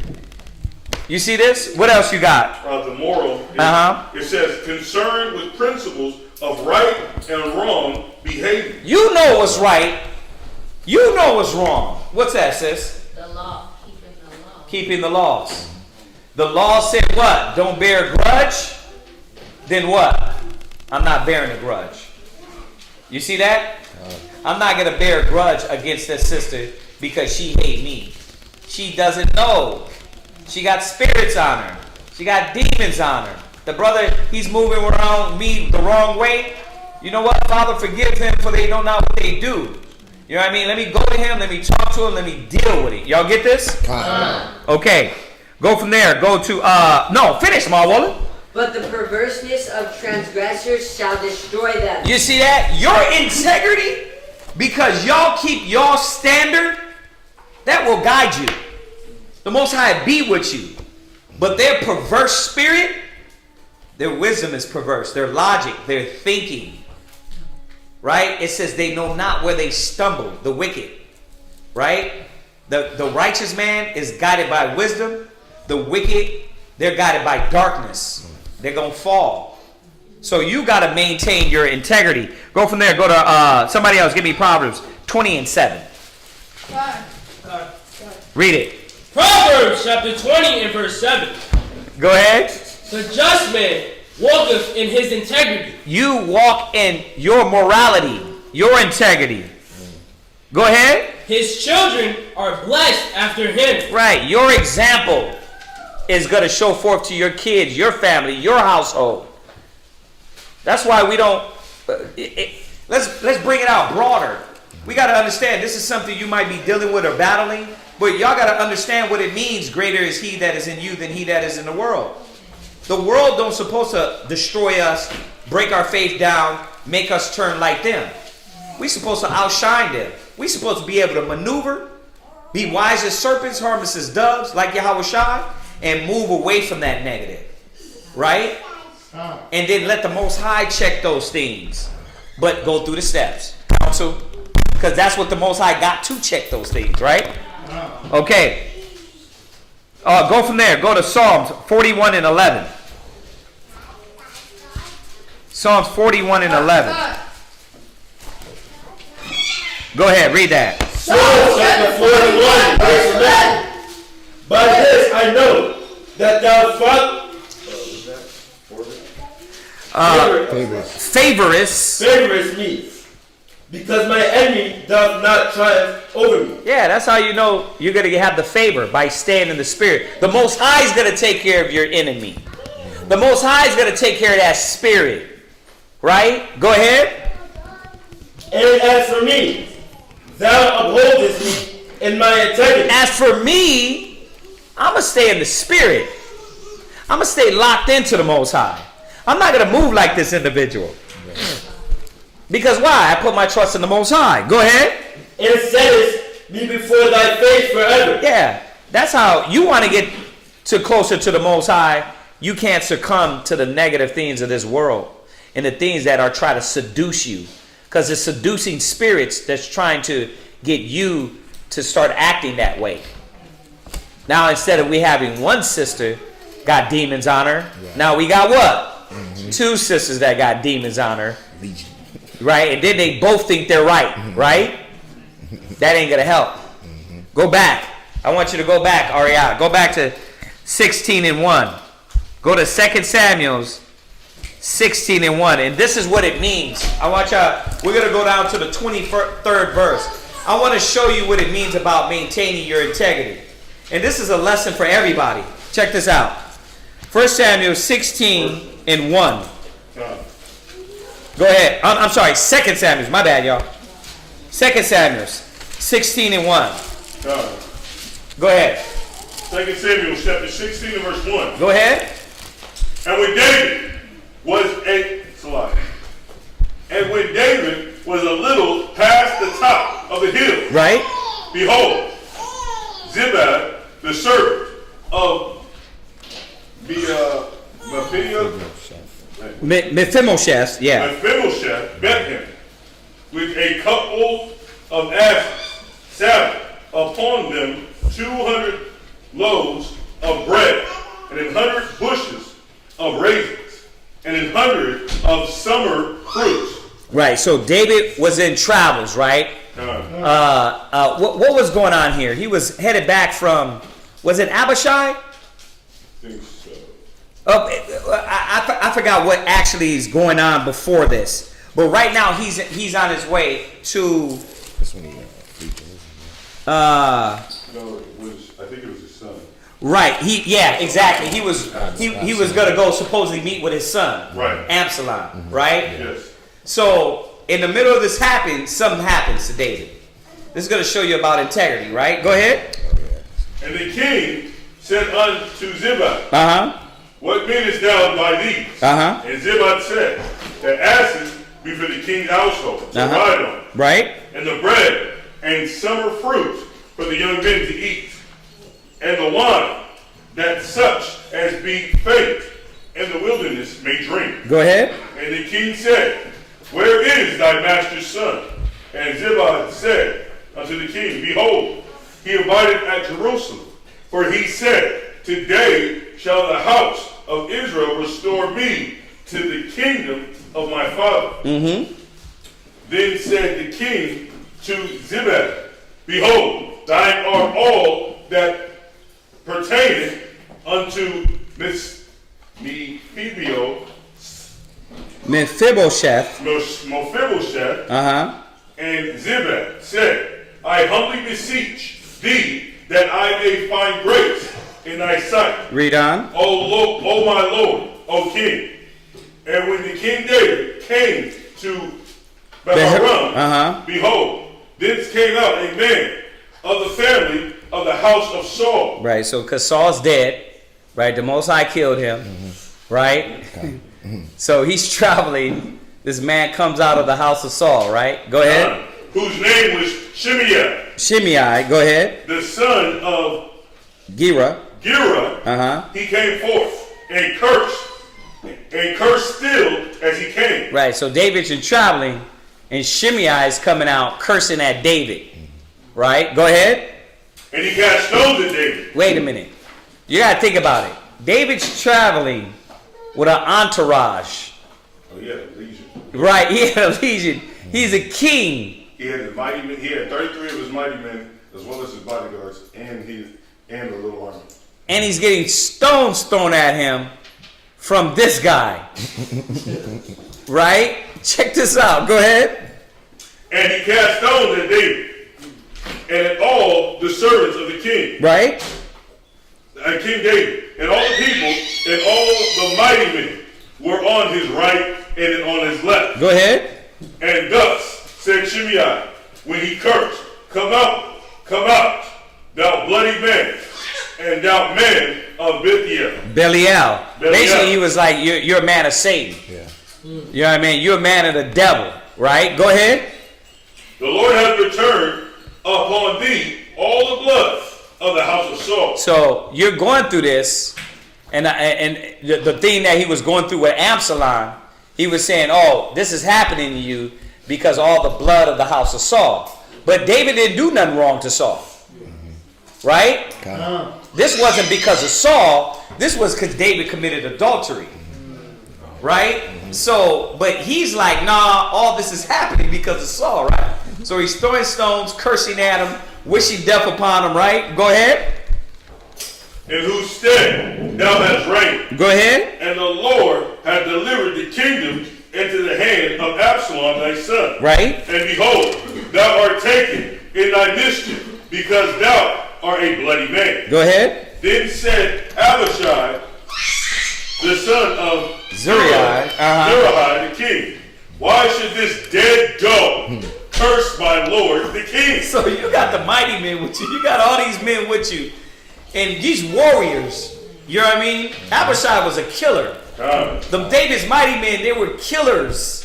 You see this? What else you got? The moral. It says, concerned with principles of right and wrong behavior. You know what's right. You know what's wrong. What's that, sis? The law. Keeping the law. Keeping the laws. The law said what? Don't bear a grudge. Then what? I'm not bearing a grudge. You see that? I'm not going to bear a grudge against that sister because she hate me. She doesn't know. She got spirits on her. She got demons on her. The brother, he's moving around me the wrong way. You know what? Father, forgive them, for they know not what they do. You know what I mean? Let me go to him. Let me talk to him. Let me deal with it. Y'all get this? Okay. Go from there. Go to, no, finish, Marwalla. But the perverseness of transgressors shall destroy them. You see that? Your integrity, because y'all keep your standard, that will guide you. The Most High be with you. But their perverse spirit, their wisdom is perverse. Their logic, their thinking. Right? It says they know not where they stumble. The wicked. Right? The righteous man is guided by wisdom. The wicked, they're guided by darkness. They're going to fall. So you got to maintain your integrity. Go from there. Go to somebody else. Give me Proverbs 20:7. Read it. Proverbs chapter 20 and verse 7. Go ahead. The just man walketh in his integrity. You walk in your morality, your integrity. Go ahead. His children are blessed after him. Right. Your example is going to show forth to your kids, your family, your household. That's why we don't. Let's bring it out broader. We got to understand this is something you might be dealing with or battling, but y'all got to understand what it means. Greater is he that is in you than he that is in the world. The world don't supposed to destroy us, break our faith down, make us turn like them. We supposed to outshine them. We supposed to be able to maneuver, be wise as serpents, harmless as doves, like Yahweh Shai, and move away from that negative. Right? And then let the Most High check those things. But go through the steps. Counsel. Because that's what the Most High got to check those things, right? Okay. Go from there. Go to Psalms 41:11. Psalms 41:11. Go ahead, read that. Psalms chapter 41, verse 11. By this I know that thou favorest me, because my enemy doth not triumph over me. Yeah, that's how you know you're going to have the favor, by staying in the spirit. The Most High is going to take care of your enemy. The Most High is going to take care of that spirit. Right? Go ahead. And as for me, thou upholdest me in my integrity. As for me, I'm going to stay in the spirit. I'm going to stay locked into the Most High. I'm not going to move like this individual. Because why? I put my trust in the Most High. Go ahead. And settest me before thy face forever. Yeah. That's how you want to get to closer to the Most High. You can't succumb to the negative things of this world and the things that are trying to seduce you. Because it's seducing spirits that's trying to get you to start acting that way. Now, instead of we having one sister got demons on her, now we got what? Two sisters that got demons on her. Right? And then they both think they're right. Right? That ain't going to help. Go back. I want you to go back, Ariana. Go back to 16:1. Go to 2 Samuel's 16:1. And this is what it means. I want y'all, we're going to go down to the 23rd verse. I want to show you what it means about maintaining your integrity. And this is a lesson for everybody. Check this out. 1 Samuel 16:1. Go ahead. I'm sorry. 2 Samuel. My bad, y'all. 2 Samuel 16:1. Go ahead. 2 Samuel chapter 16 and verse 1. Go ahead. And when David was a little past the top of the hill, right? Behold, Ziba, the servant of Mephibosheth, yeah. Mephibosheth met him with a couple of asses saddled upon them 200 loaves of bread, and 100 bushels of raisins, and 100 of summer fruits. Right. So David was in travels, right? What was going on here? He was headed back from, was it Abishai? I think so. I forgot what actually is going on before this. But right now he's on his way to. This one, No, it was. I think it was his son. Right. Exactly. He was gonna go supposedly meet with his son. Right. Absalom. Right. Yes. So in the middle of this something happens to David. This is gonna show you about integrity. Right. Go ahead. And the king said unto Ziba, What meanest thou by these? And Ziba said, The asses be for the king's household to ride on, right? And the bread and summer fruit for the young men to eat, and the wine that such as be faint in the wilderness may drink. Go ahead. And the king said, Where is thy master's son? And Ziba said unto the king, Behold, he abideth at Jerusalem. For he said, Today shall the house of Israel restore me to the kingdom of my father. Then said the king to Ziba, Behold, thine are all that pertaineth unto Mephibosheth. And Ziba said, I humbly beseech thee that I may find grace in thy sight. Read on. O my Lord, O king. And when the king David came to Baharam, behold, thence came out a man of the family of the house of Saul. Right, so because Saul's dead, right? The Most High killed him, right? So he's traveling. This man comes out of the house of Saul, right? Go ahead. Whose name was Shimei, go ahead. The son of Gera. He came forth and cursed still as he came. Right, so David's in traveling, and Shimei is coming out cursing at David. Right, go ahead. And he cast stones at David. Wait a minute. You got to think about it. David's traveling with an entourage. Oh, he had a legion. Right, he had a legion. He's a king. He had his mighty men. He had 33 of his mighty men, as well as his bodyguards, and the little army. And he's getting stones thrown at him from this guy. Right? Check this out. Go ahead. And he cast stones at David and at all the servants of the king. Right? And King David and all the people and all the mighty men were on his right and on his left. Go ahead. And thus said Shimei when he cursed, Come out, thou bloody man, and thou man of Belial. Basically, he was like, you're a man of Satan. Yeah. You know what I mean? You're a man of the devil. Right? Go ahead. The Lord hath returned upon thee all the blood of the house of Saul. So you're going through this, and the thing that he was going through with Absalom, he was saying, oh, this is happening to you because all the blood of the house of Saul. But David didn't do nothing wrong to Saul. Right? This wasn't because of Saul. This was because David committed adultery. Right? So, but he's like, nah, all this is happening because of Saul, right? So he's throwing stones, cursing at him, wishing death upon him, right? Go ahead. In whose stead thou hast reigned. Go ahead. And the Lord hath delivered the kingdom into the hand of Absalom thy son. Right. And behold, thou art taken in thy mischief, because thou art a bloody man. Go ahead. Then said Abishai, the son of Zeruiah the king, why should this dead dog curse my lord the king? So you got the mighty men with you. You got all these men with you. And these warriors, you know what I mean? Abishai was a killer. The David's mighty men, they were killers.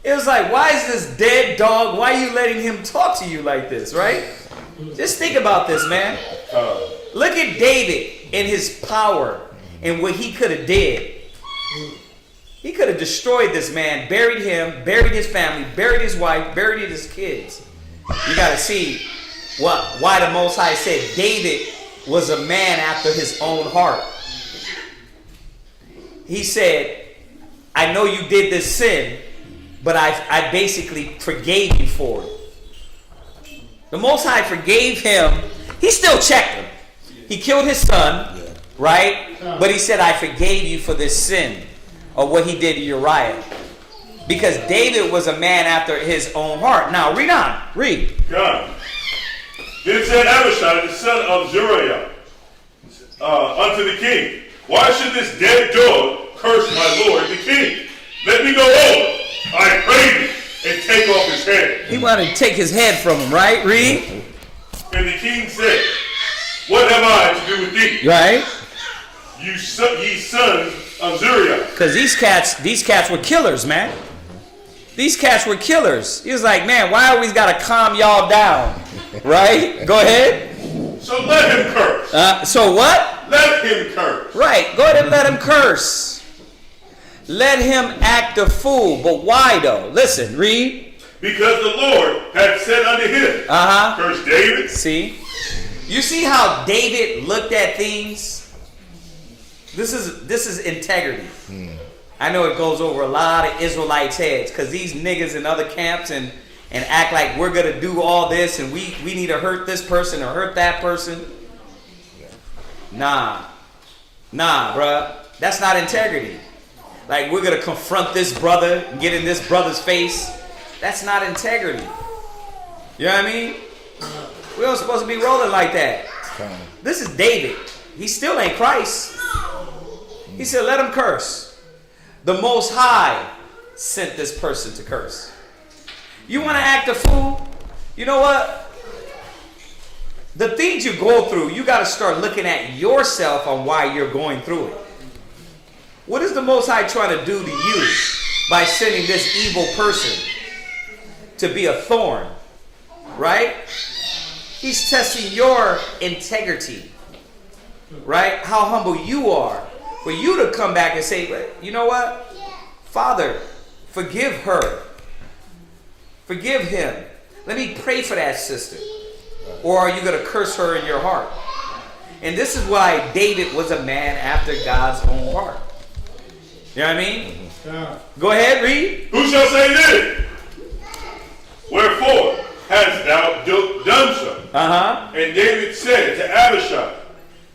It was like, why is this dead dog, why are you letting him talk to you like this, right? Just think about this, man. Look at David and his power and what he could have did. He could have destroyed this man, buried him, buried his family, buried his wife, buried his kids. You got to see why the Most High said David was a man after his own heart. He said, I know you did this sin, but I basically forgave you for it. The Most High forgave him. He still checked him. He killed his son, right? But he said, I forgave you for this sin of what he did to Uriah. Because David was a man after his own heart. Now, read on. Read. God. Then said Abishai, the son of Zeruiah, unto the king, why should this dead dog curse my lord the king? Let me go over, I pray thee, and take off his head. He wanted to take his head from him, right? Read. And the king said, what have I to do with thee? Right. Ye sons of Zeruiah. Because these cats were killers, man. These cats were killers. He was like, man, why always got to calm y'all down? Right? Go ahead. So let him curse. So what? Let him curse. Right. Go ahead and let him curse. Let him act a fool. But why though? Listen, read. Because the Lord had said unto him, curse David. See? You see how David looked at things? This is integrity. I know it goes over a lot of Israelites' heads because these niggas in other camps and act like we're going to do all this and we need to hurt this person or hurt that person. Nah, bruh. That's not integrity. Like we're going to confront this brother and get in this brother's face. That's not integrity. You know what I mean? We don't supposed to be rolling like that. This is David. He still ain't Christ. He said, let him curse. The Most High sent this person to curse. You want to act a fool? You know what? The things you go through, you got to start looking at yourself on why you're going through it. What is the Most High trying to do to you by sending this evil person to be a thorn? Right? He's testing your integrity. Right? How humble you are. For you to come back and say, you know what? Father, forgive her. Forgive him. Let me pray for that sister. Or are you going to curse her in your heart? And this is why David was a man after God's own heart. You know what I mean? Yeah. Go ahead, read. Who shall say this? Wherefore hast thou done so? And David said to Abishai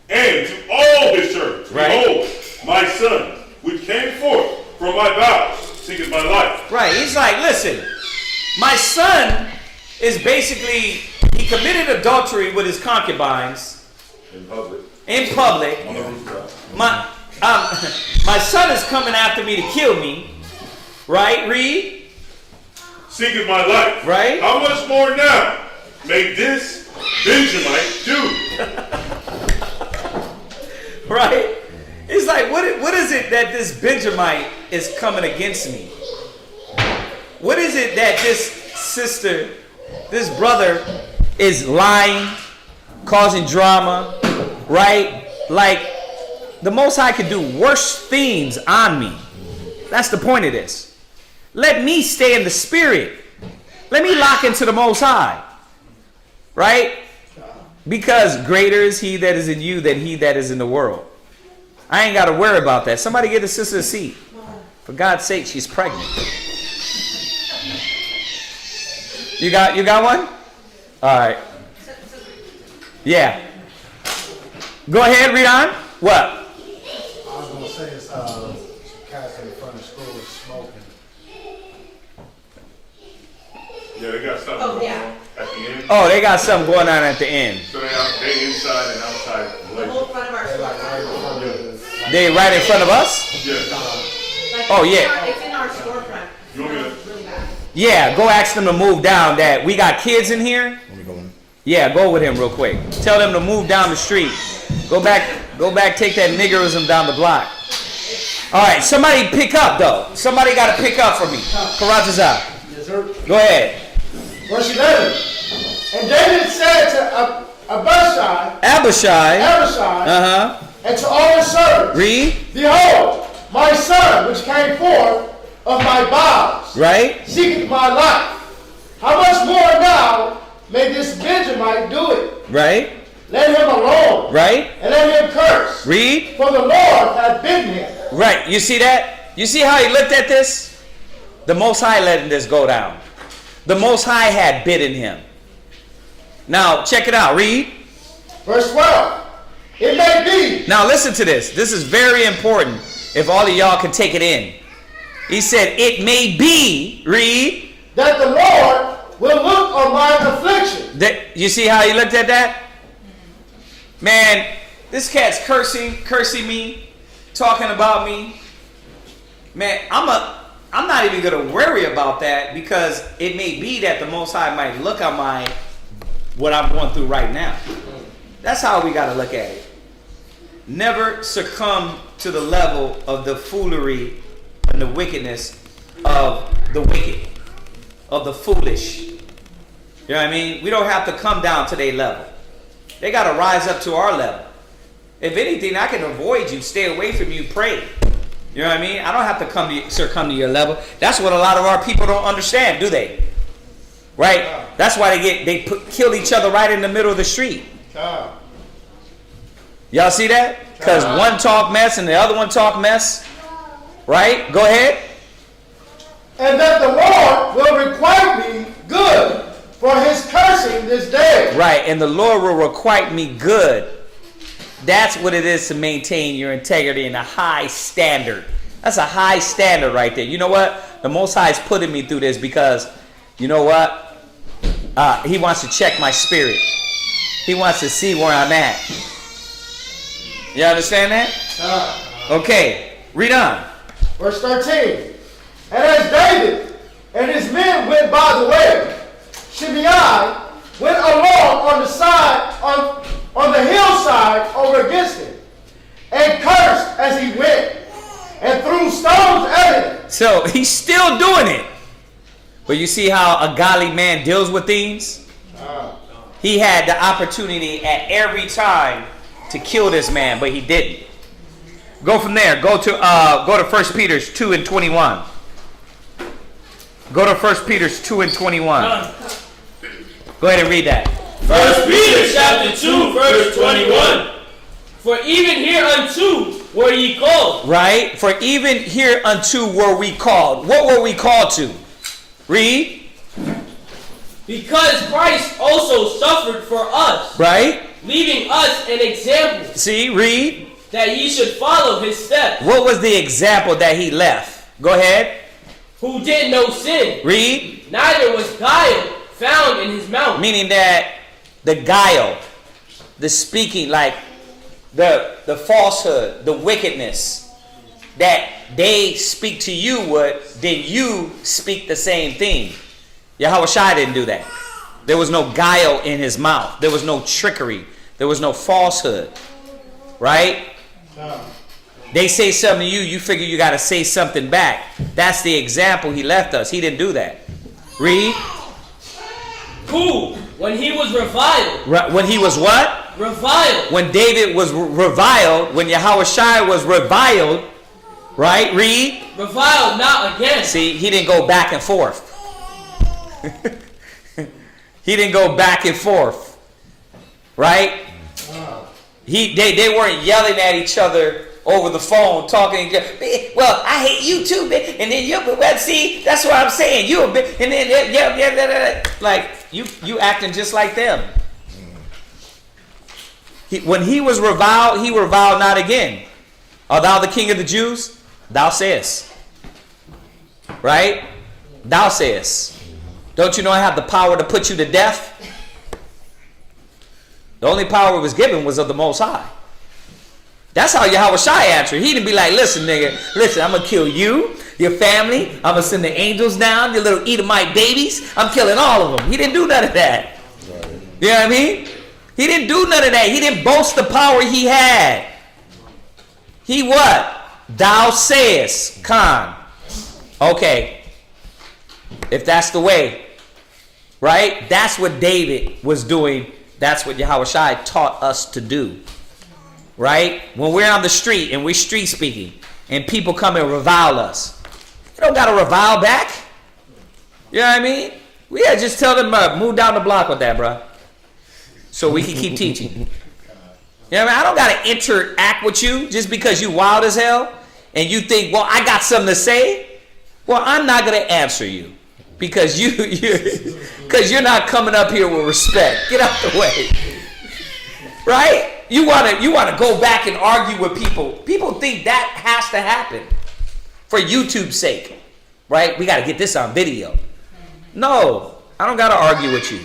and to all his servants, behold, my son, which came forth from my bowels, seeketh my life. Right. He's like, listen, my son is basically, he committed adultery with his concubines. In public. On the rooftop. My son is coming after me to kill me. Right? Read. Seeketh my life. Right. How much more now may this Benjamite do? Right? It's like, what is it that this Benjamite is coming against me? What is it that this sister, this brother is lying, causing drama, right? Like, the Most High could do worse things on me. That's the point of this. Let me stay in the spirit. Let me lock into the Most High. Right? Because greater is he that is in you than he that is in the world. I ain't got to worry about that. Somebody get the sister a seat. For God's sake, she's pregnant. You got one? All right. Yeah. Go ahead, read on. What? I was going to say it's cats in front of school is smoking. Yeah, they got something going on at the end. Oh, they got something going on at the end. So they inside and outside. The whole front of our storefront. They right in front of us? Yeah. Oh, yeah. It's in our storefront. You want me to? Really bad. Yeah, go ask them to move down. That we got kids in here. Yeah, go with him real quick. Tell them to move down the street. Go back, take that niggerism down the block. All right, somebody pick up, though. Somebody got to pick up for me. Chaazaqya. Yes, sir. Go ahead. Verse 11. And David said to Abishai. And to all his servants. Read. Behold, my son, which came forth of my bowels. Right. Seeketh my life. How much more now may this Benjamite do it. Right? Let him alone. Right? And let him curse. Read. For the Lord hath bidden him. Right. You see that? You see how he looked at this? The Most High letting this go down. The Most High had bidden him. Now, check it out. Read. Verse 12. It may be. Now, listen to this. This is very important if all of y'all can take it in. He said, it may be, read, that the Lord will look on my affliction. That, you see how he looked at that? Man, this cat's cursing me, talking about me. Man, I'm not even going to worry about that because it may be that the Most High might look on what I'm going through right now. That's how we got to look at it. Never succumb to the level of the foolery and the wickedness of the wicked, of the foolish. You know what I mean? We don't have to come down to their level. They got to rise up to our level. If anything, I can avoid you, stay away from you, pray. You know what I mean? I don't have to succumb to your level. That's what a lot of our people don't understand, do they? Right? That's why they kill each other right in the middle of the street. Y'all see that? Because one talk mess and the other one talk mess. Right? Go ahead. And that the Lord will requite me good for his cursing this day. Right. And the Lord will requite me good. That's what it is to maintain your integrity in a high standard. That's a high standard right there. You know what? The Most High is putting me through this because, you know what? He wants to check my spirit. He wants to see where I'm at. You understand that? Okay. Read on. Verse 13. And as David and his men went by the way, Shimei went along on the side, on the hillside over against him, and cursed as he went, and threw stones at him. So he's still doing it. But you see how a godly man deals with things? He had the opportunity at every time to kill this man, but he didn't. Go from there. Go to 1 Peter 2 and 21. Go to 1 Peter 2 and 21. Go ahead and read that. 1 Peter chapter 2, verse 21. For even hereunto were ye called. Right? For even hereunto were we called. What were we called to? Read. Because Christ also suffered for us. Right? Leaving us an example. See, read. That ye should follow his steps. What was the example that he left? Go ahead. Who did no sin. Read. Neither was guile found in his mouth. Meaning that the guile, the speaking, like the falsehood, the wickedness that they speak to you then you speak the same thing. Yahweh Shai didn't do that. There was no guile in his mouth. There was no trickery. There was no falsehood. Right? They say something to you, you figure you got to say something back. That's the example he left us. He didn't do that. Read. Who, when he was reviled. When he was what? Reviled. When David was reviled, when Yahweh Shai was reviled, right? Read. Reviled not again. See, he didn't go back and forth. He didn't go back and forth. Right? They weren't yelling at each other over the phone, talking. Well, I hate you too, and then you. See, that's what I'm saying. You a bit, and then like you acting just like them. When he was reviled, he reviled not again. Art thou the king of the Jews? Thou sayest. Right? Thou sayest. Don't you know I have the power to put you to death? The only power it was given was of the Most High. That's how Yahweh Shai answered. He didn't be like, listen, nigga, listen, I'm going to kill you, your family. I'm going to send the angels down, your little Edomite babies. I'm killing all of them. He didn't do none of that. You know what I mean? He didn't do none of that. He didn't boast the power he had. He what? Thou sayest, Khan. Okay. If that's the way, right? That's what David was doing. That's what Yahweh Shai taught us to do. Right? When we're on the street and we're street speaking and people come and revile us, you don't got to revile back. You know what I mean? Yeah, just tell them, move down the block with that, bro. So we can keep teaching. You know what I mean? I don't got to interact with you just because you wild as hell and you think, well, I got something to say. Well, I'm not going to answer you because you're not coming up here with respect. Get out the way. Right? You want to go back and argue with people. People think that has to happen for YouTube's sake. Right? We got to get this on video. No, I don't got to argue with you.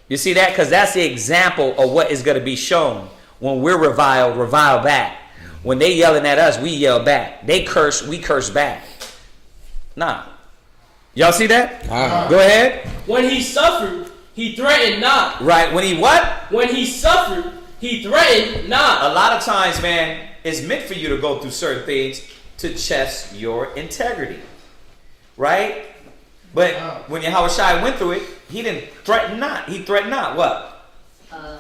You see that? Because that's the example of what is going to be shown. When we're reviled, revile back. When they yelling at us, we yell back. They curse, we curse back. Nah. Y'all see that? Go ahead. When he suffered, he threatened not. Right. When he what? When he suffered, he threatened not. A lot of times, man, it's meant for you to go through certain things to test your integrity. Right? But when Yahushua went through it, he didn't threaten not. He threatened not. What? John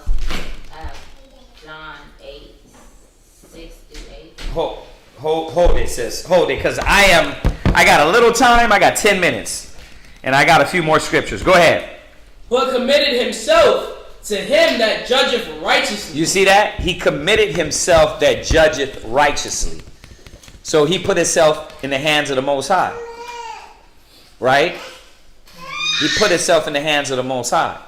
8:6-8. Hold it, sis. Hold it, because I got a little time. I got 10 minutes. And I got a few more scriptures. Go ahead. But committed himself to him that judgeth righteously. You see that? He committed himself that judgeth righteously. So he put himself in the hands of the Most High. Right? He put himself in the hands of the Most High.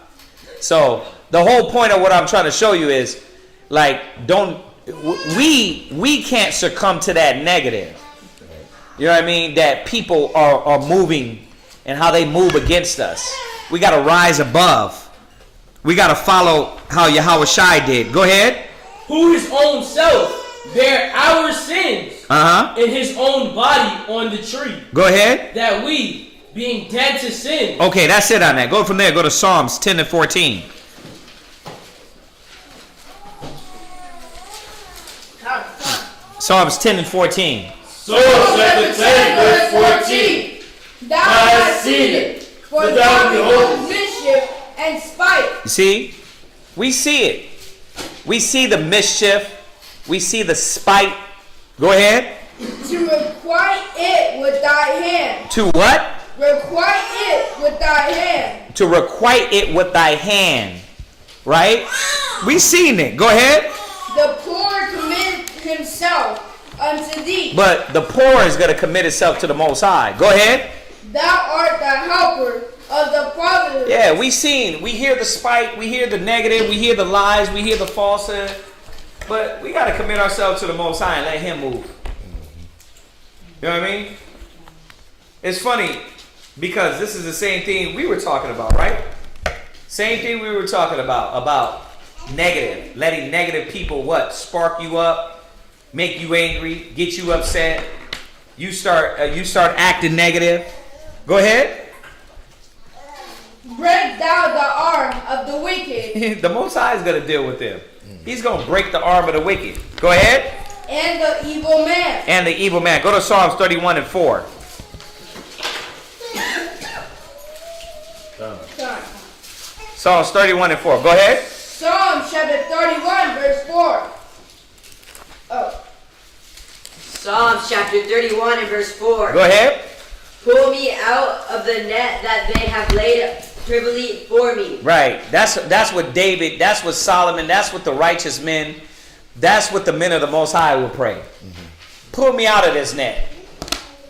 So the whole point of what I'm trying to show you is, like, we can't succumb to that negative. You know what I mean? That people are moving and how they move against us. We got to rise above. We got to follow how Yahushua did. Go ahead. Who his own self bare our sins in his own body on the tree. Go ahead. That we, being dead to sin. Okay, that's it on that. Go from there. Go to Psalms 10 and 14. Psalms 10 and 14. Psalms chapter 10, verse 14. Thou hast seen it, for thou beholdest mischief and spite. You see? We see it. We see the mischief. We see the spite. Go ahead. To requite it with thy hand. To what? Requite it with thy hand. To requite it with thy hand. Right? We seen it. Go ahead. The poor commit himself unto thee. But the poor is going to commit itself to the Most High. Go ahead. Thou art the helper of the fatherless. Yeah, we hear the spite, we hear the negative, we hear the lies, we hear the falsehood. But we got to commit ourselves to the Most High and let Him move. You know what I mean? It's funny because this is the same thing we were talking about, right? Same thing we were talking about negative, letting negative people what? Spark you up, make you angry, get you upset. You start acting negative. Go ahead. Break down the arm of the wicked. The Most High is going to deal with them. He's going to break the arm of the wicked. Go ahead. And the evil man. And the evil man. Go to Psalms 31 and 4. Psalms 31 and 4. Go ahead. Psalms chapter 31 verse 4. Psalms chapter 31 and verse 4. Go ahead. Pull me out of the net that they have laid privily for me. Right. That's what David, that's what Solomon, that's what the righteous men, that's what the men of the Most High will pray. Pull me out of this net.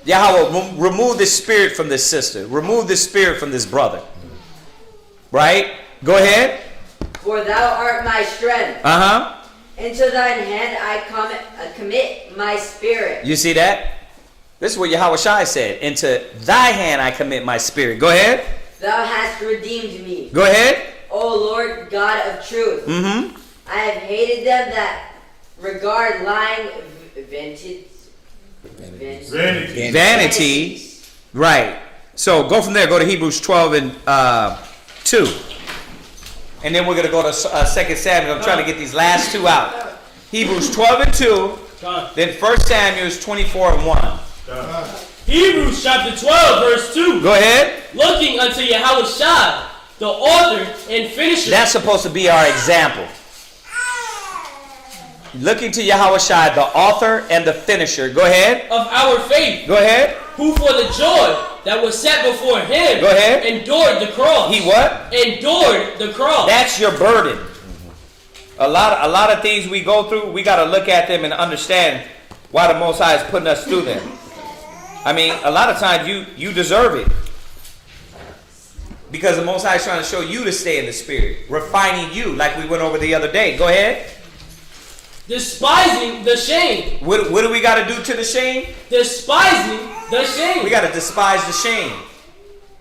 Yahweh, remove this spirit from this sister. Remove this spirit from this brother. Right? Go ahead. For thou art my strength. Into thine hand I commit my spirit. You see that? This is what Yahushua said. Into thy hand I commit my spirit. Go ahead. Thou hast redeemed me. Go ahead. O Lord God of truth. I have hated them that regard lying vanity. Right. So go from there. Go to Hebrews 12 and 2. And then we're going to go to 2 Samuel. I'm trying to get these last two out. Hebrews 12 and 2. Then 1 Samuel 24 and 1. Hebrews chapter 12 verse 2. Go ahead. Looking unto Yahushua, the author and finisher. That's supposed to be our example. Looking to Yahushua, the author and the finisher. Go ahead. Of our faith. Go ahead. Who for the joy that was set before him. Go ahead. Endured the cross. He what? Endured the cross. That's your burden. A lot of things we go through, we got to look at them and understand why the Most High is putting us through them. I mean, a lot of times you deserve it. Because the Most High is trying to show you to stay in the Spirit. Refining you, like we went over the other day. Go ahead. Despising the shame. What do we got to do to the shame? Despising the shame. We got to despise the shame.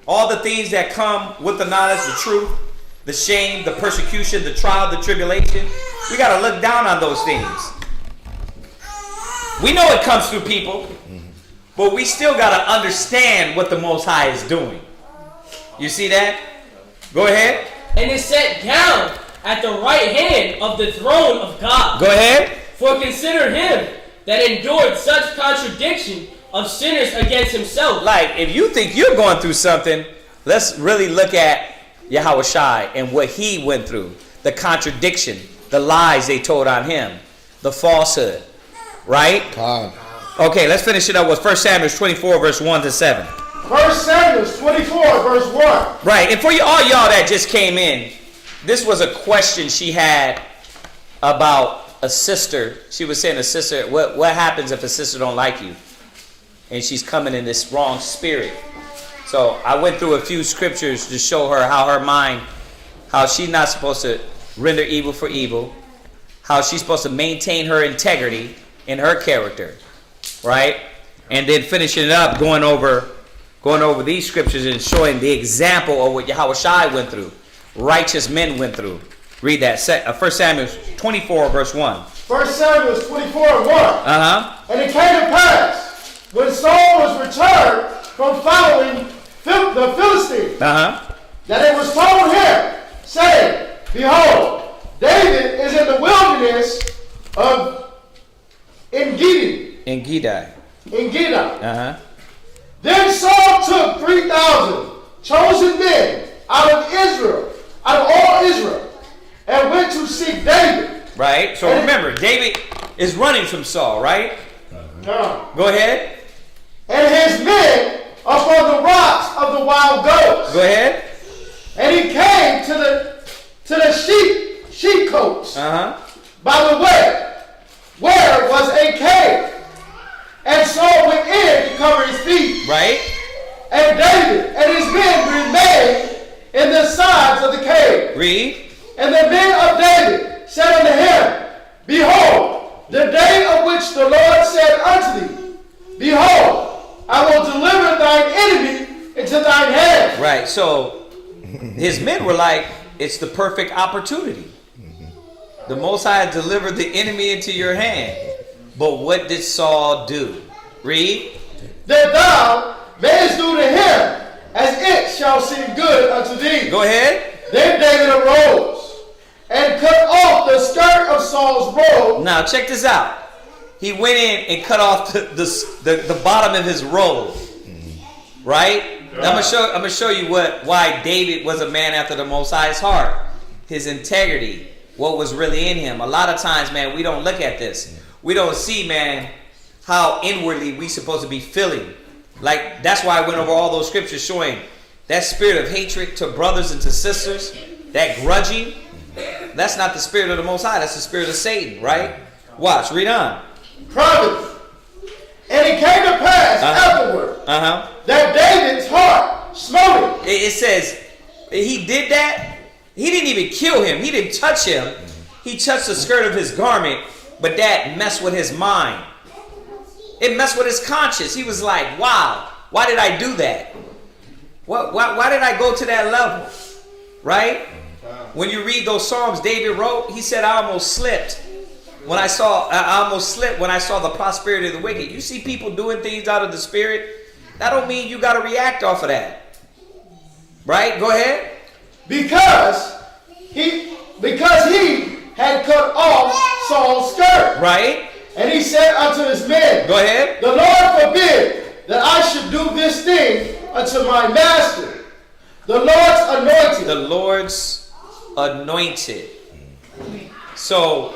All the things that come with the knowledge, the truth, the shame, the persecution, the trial, the tribulation. We got to look down on those things. We know it comes through people, but we still got to understand what the Most High is doing. You see that? Go ahead. And is set down at the right hand of the throne of God. Go ahead. For consider him that endured such contradiction of sinners against himself. Like, if you think you're going through something, let's really look at Yahushua and what he went through. The contradiction, the lies they told on him, the falsehood. Right? God. Okay, let's finish it up with 1 Samuel 24, verse 1 to 7. 1 Samuel 24, verse 1. Right, and for all y'all that just came in, this was a question she had about a sister. She was saying, a sister, what happens if a sister don't like you? And she's coming in this wrong spirit. So I went through a few scriptures to show her how her mind, how she's not supposed to render evil for evil, how she's supposed to maintain her integrity in her character, right? And then finishing it up, going over these scriptures and showing the example of what Yahushua went through, righteous men went through. Read that. 1 Samuel 24, verse 1. 1 Samuel 24 and 1. Uh-huh. And it came to pass, when Saul was returned from following the Philistines, that it was told him, saying, Behold, David is in the wilderness of Engedi. Uh-huh. Then Saul took 3,000 chosen men out of all Israel, and went to seek David. Right. So remember, David is running from Saul, right? Go ahead. And his men upon the rocks of the wild goats. Go ahead. And he came to the sheep cotes by the way, where was a cave. And Saul went in to cover his feet. Right. And David and his men remained in the sides of the cave. Read. And the men of David said unto him, Behold, the day of which the Lord said unto thee, Behold, I will deliver thine enemy into thine hand. Right. So his men were like, it's the perfect opportunity. The Most High delivered the enemy into your hand. But what did Saul do? Read. That thou mayest do to him as it shall seem good unto thee. Go ahead. Then David arose and cut off the skirt of Saul's robe. Now check this out. He went in and cut off the bottom of his robe. Right? Now, I'm gonna show you why David was a man after the Most High's heart. His integrity, what was really in him. A lot of times, man, we don't look at this. We don't see, man, how inwardly we supposed to be feeling. Like, that's why I went over all those scriptures showing that spirit of hatred to brothers and to sisters, that grudging, that's not the spirit of the Most High. That's the spirit of Satan, right? Watch, read on. Privately. And it came to pass afterward that David's heart smote him. It says he did that. He didn't even kill him. He didn't touch him. He touched the skirt of his garment, but that messed with his mind. It messed with his conscience. He was like, wow, why did I do that? Why did I go to that level? Right? When you read those Psalms David wrote, he said, I almost slipped when I saw the prosperity of the wicked. You see people doing things out of the spirit, that don't mean you got to react off of that. Right? Go ahead. Because he had cut off Saul's skirt. Right. And he said unto his men, go ahead. The Lord forbid that I should do this thing unto my master, the Lord's anointed. The Lord's anointed. So,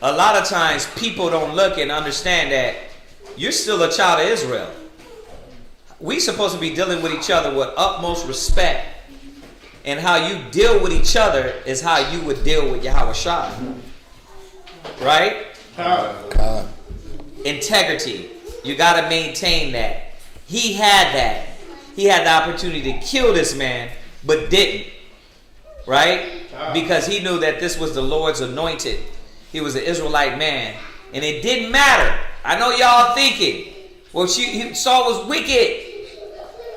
a lot of times people don't look and understand that you're still a child of Israel. we supposed to be dealing with each other with utmost respect. And how you deal with each other is how you would deal with Yahweh Shai. Right? Integrity. You got to maintain that. He had that. He had the opportunity to kill this man, but didn't. Right? Because he knew that this was the Lord's anointed. He was an Israelite man. And it didn't matter. I know y'all thinking, well, Saul was wicked.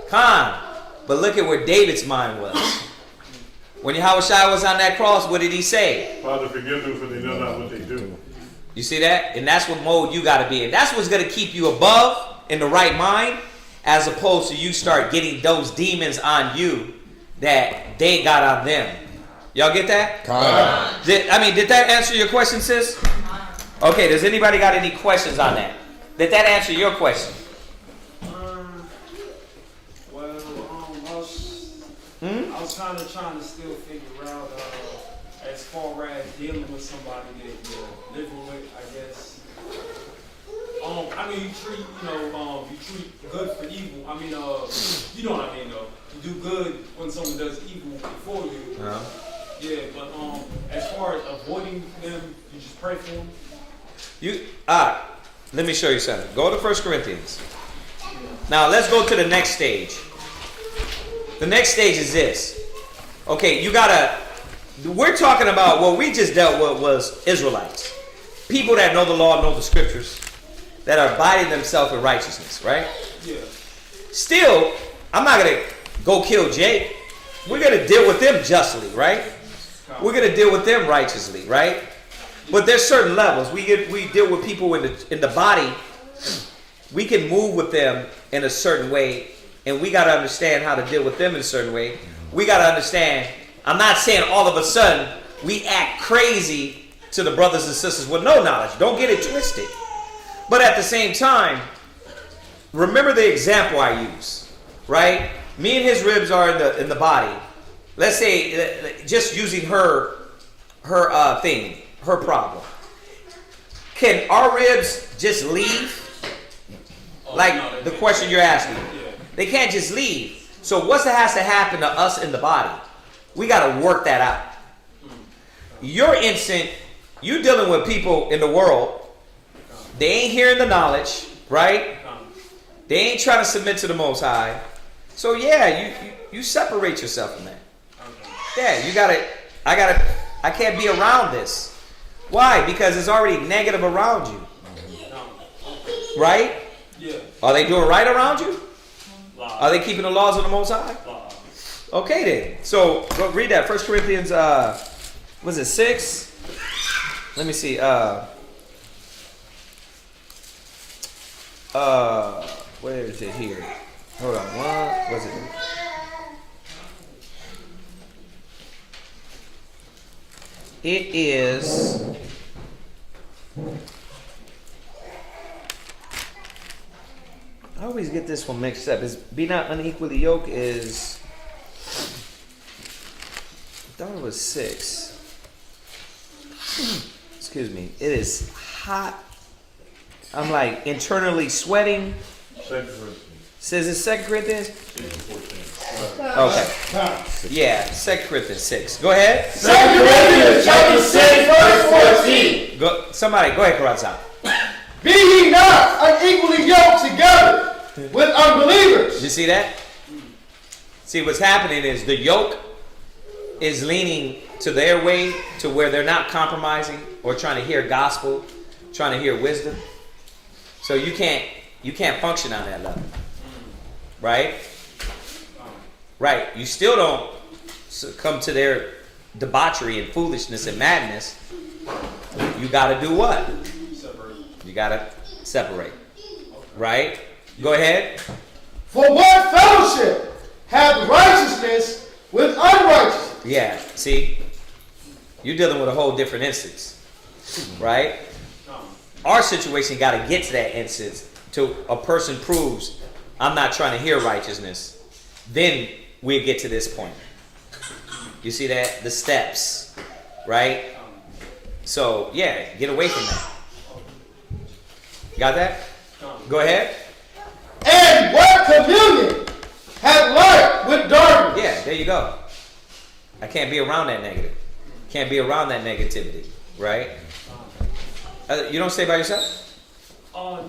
But look at where David's mind was. When Yahweh Shai was on that cross, what did he say? Father, forgive them, for they know not what they do. You see that? And that's what mode you got to be in. That's what's going to keep you above in the right mind, as opposed to you start getting those demons on you that they got on them. Y'all get that? Did that answer your question, sis? Okay, does anybody got any questions on that? Did that answer your question? I was kind of trying to still figure out as far as dealing with somebody that you're living with, I guess. I mean, you treat good for evil. I mean, you know what I mean, though. You do good when someone does evil before you. Yeah, but as far as avoiding them, you just pray for them. Let me show you something. Go to 1 Corinthians. Now let's go to the next stage. The next stage is this. Okay, we're talking about what we just dealt with was Israelites. People that know the law, know the scriptures, that are abiding themselves in righteousness, right? Yeah. Still, I'm not going to go kill Jake. We're going to deal with them justly, right? We're going to deal with them righteously, right? But there's certain levels. We deal with people in the body. We can move with them in a certain way. And we got to understand how to deal with them in a certain way. We got to understand, I'm not saying all of a sudden we act crazy to the brothers and sisters with no knowledge. Don't get it twisted. But at the same time, remember the example I use, right? Me and his ribs are in the body. Let's say, just using her problem. Can our ribs just leave? Like the question you're asking. They can't just leave. So what has to happen to us in the body? We got to work that out. Your instant, you dealing with people in the world. They ain't hearing the knowledge, right? They ain't trying to submit to the Most High. So yeah, you separate yourself from that. Yeah, I can't be around this. Why? Because it's already negative around you. Right? Yeah. Are they doing right around you? Are they keeping the laws of the Most High? Okay then. So go read that. 1 Corinthians, was it 6? Let me see. Where is it here? Hold on. What was it? It is. I always get this one mixed up. Is be not unequally yoked is. I thought it was 6. Excuse me. It is hot. I'm like internally sweating. Says it's 2 Corinthians? Okay. Yeah, 2 Corinthians 6. Go ahead. 2 Corinthians chapter 6, verse 14. Go ahead, Chaazaqya. Be ye not unequally yoked together with unbelievers. You see that? See, what's happening is the yoke is leaning to their way to where they're not compromising or trying to hear gospel, trying to hear wisdom. So you can't function on that level. Right? Right. You still don't succumb to their debauchery and foolishness and madness. You got to do what? You got to separate. Right? Go ahead. For what fellowship hath righteousness with unrighteousness? Yeah. See? You're dealing with a whole different instance. Right? Our situation got to get to that instance till a person proves I'm not trying to hear righteousness. Then we'll get to this point. You see that? The steps. Right? So, yeah, get away from that. Got that? Go ahead. And what communion hath light with darkness. Yeah, there you go. I can't be around that negative. Can't be around that negativity, right? You don't stay by yourself? No.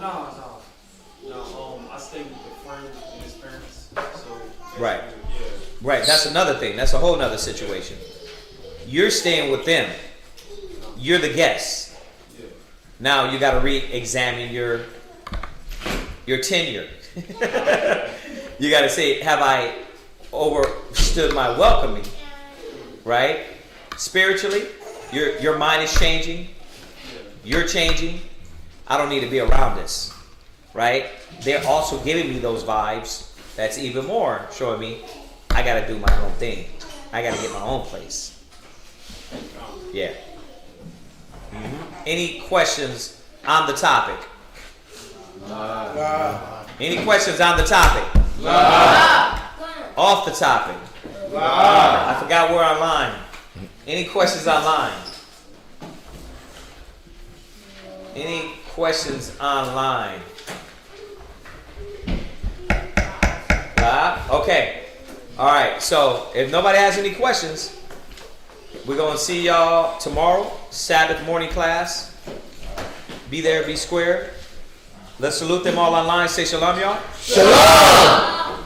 I stay with the friends and his parents. So Right. Yeah. Right, that's another thing. That's a whole nother situation. You're staying with them. You're the guest. Yeah. Now you got to re-examine your tenure. You got to say, have I overstood my welcoming? Right? Spiritually, your mind is changing. You're changing. I don't need to be around this. Right? They're also giving me those vibes. That's even more showing me I got to do my own thing. I got to get my own place. Yeah. Any questions on the topic? Any questions on the topic? Off the topic? I forgot we're online. Any questions online? Any questions online? Okay. All right. So if nobody has any questions, we're going to see y'all tomorrow, Sabbath morning class. Be there, be square. Let's salute them all online. Say shalom, y'all. Shalom.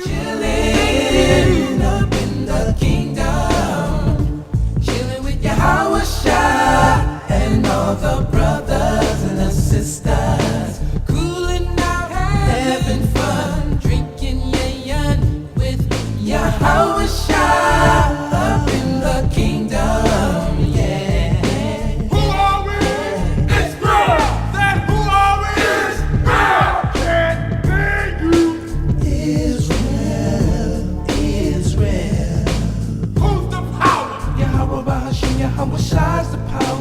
Chilling up in the kingdom, chilling with Yahweh Shai and all the brothers and the sisters, cooling out, having fun, drinking yayin with Yahweh Shai up in the kingdom, yeah. Who are we? Israel. That who are we? Israel. Who's the power? Yahweh Bahashim, Yahweh Shai's the power.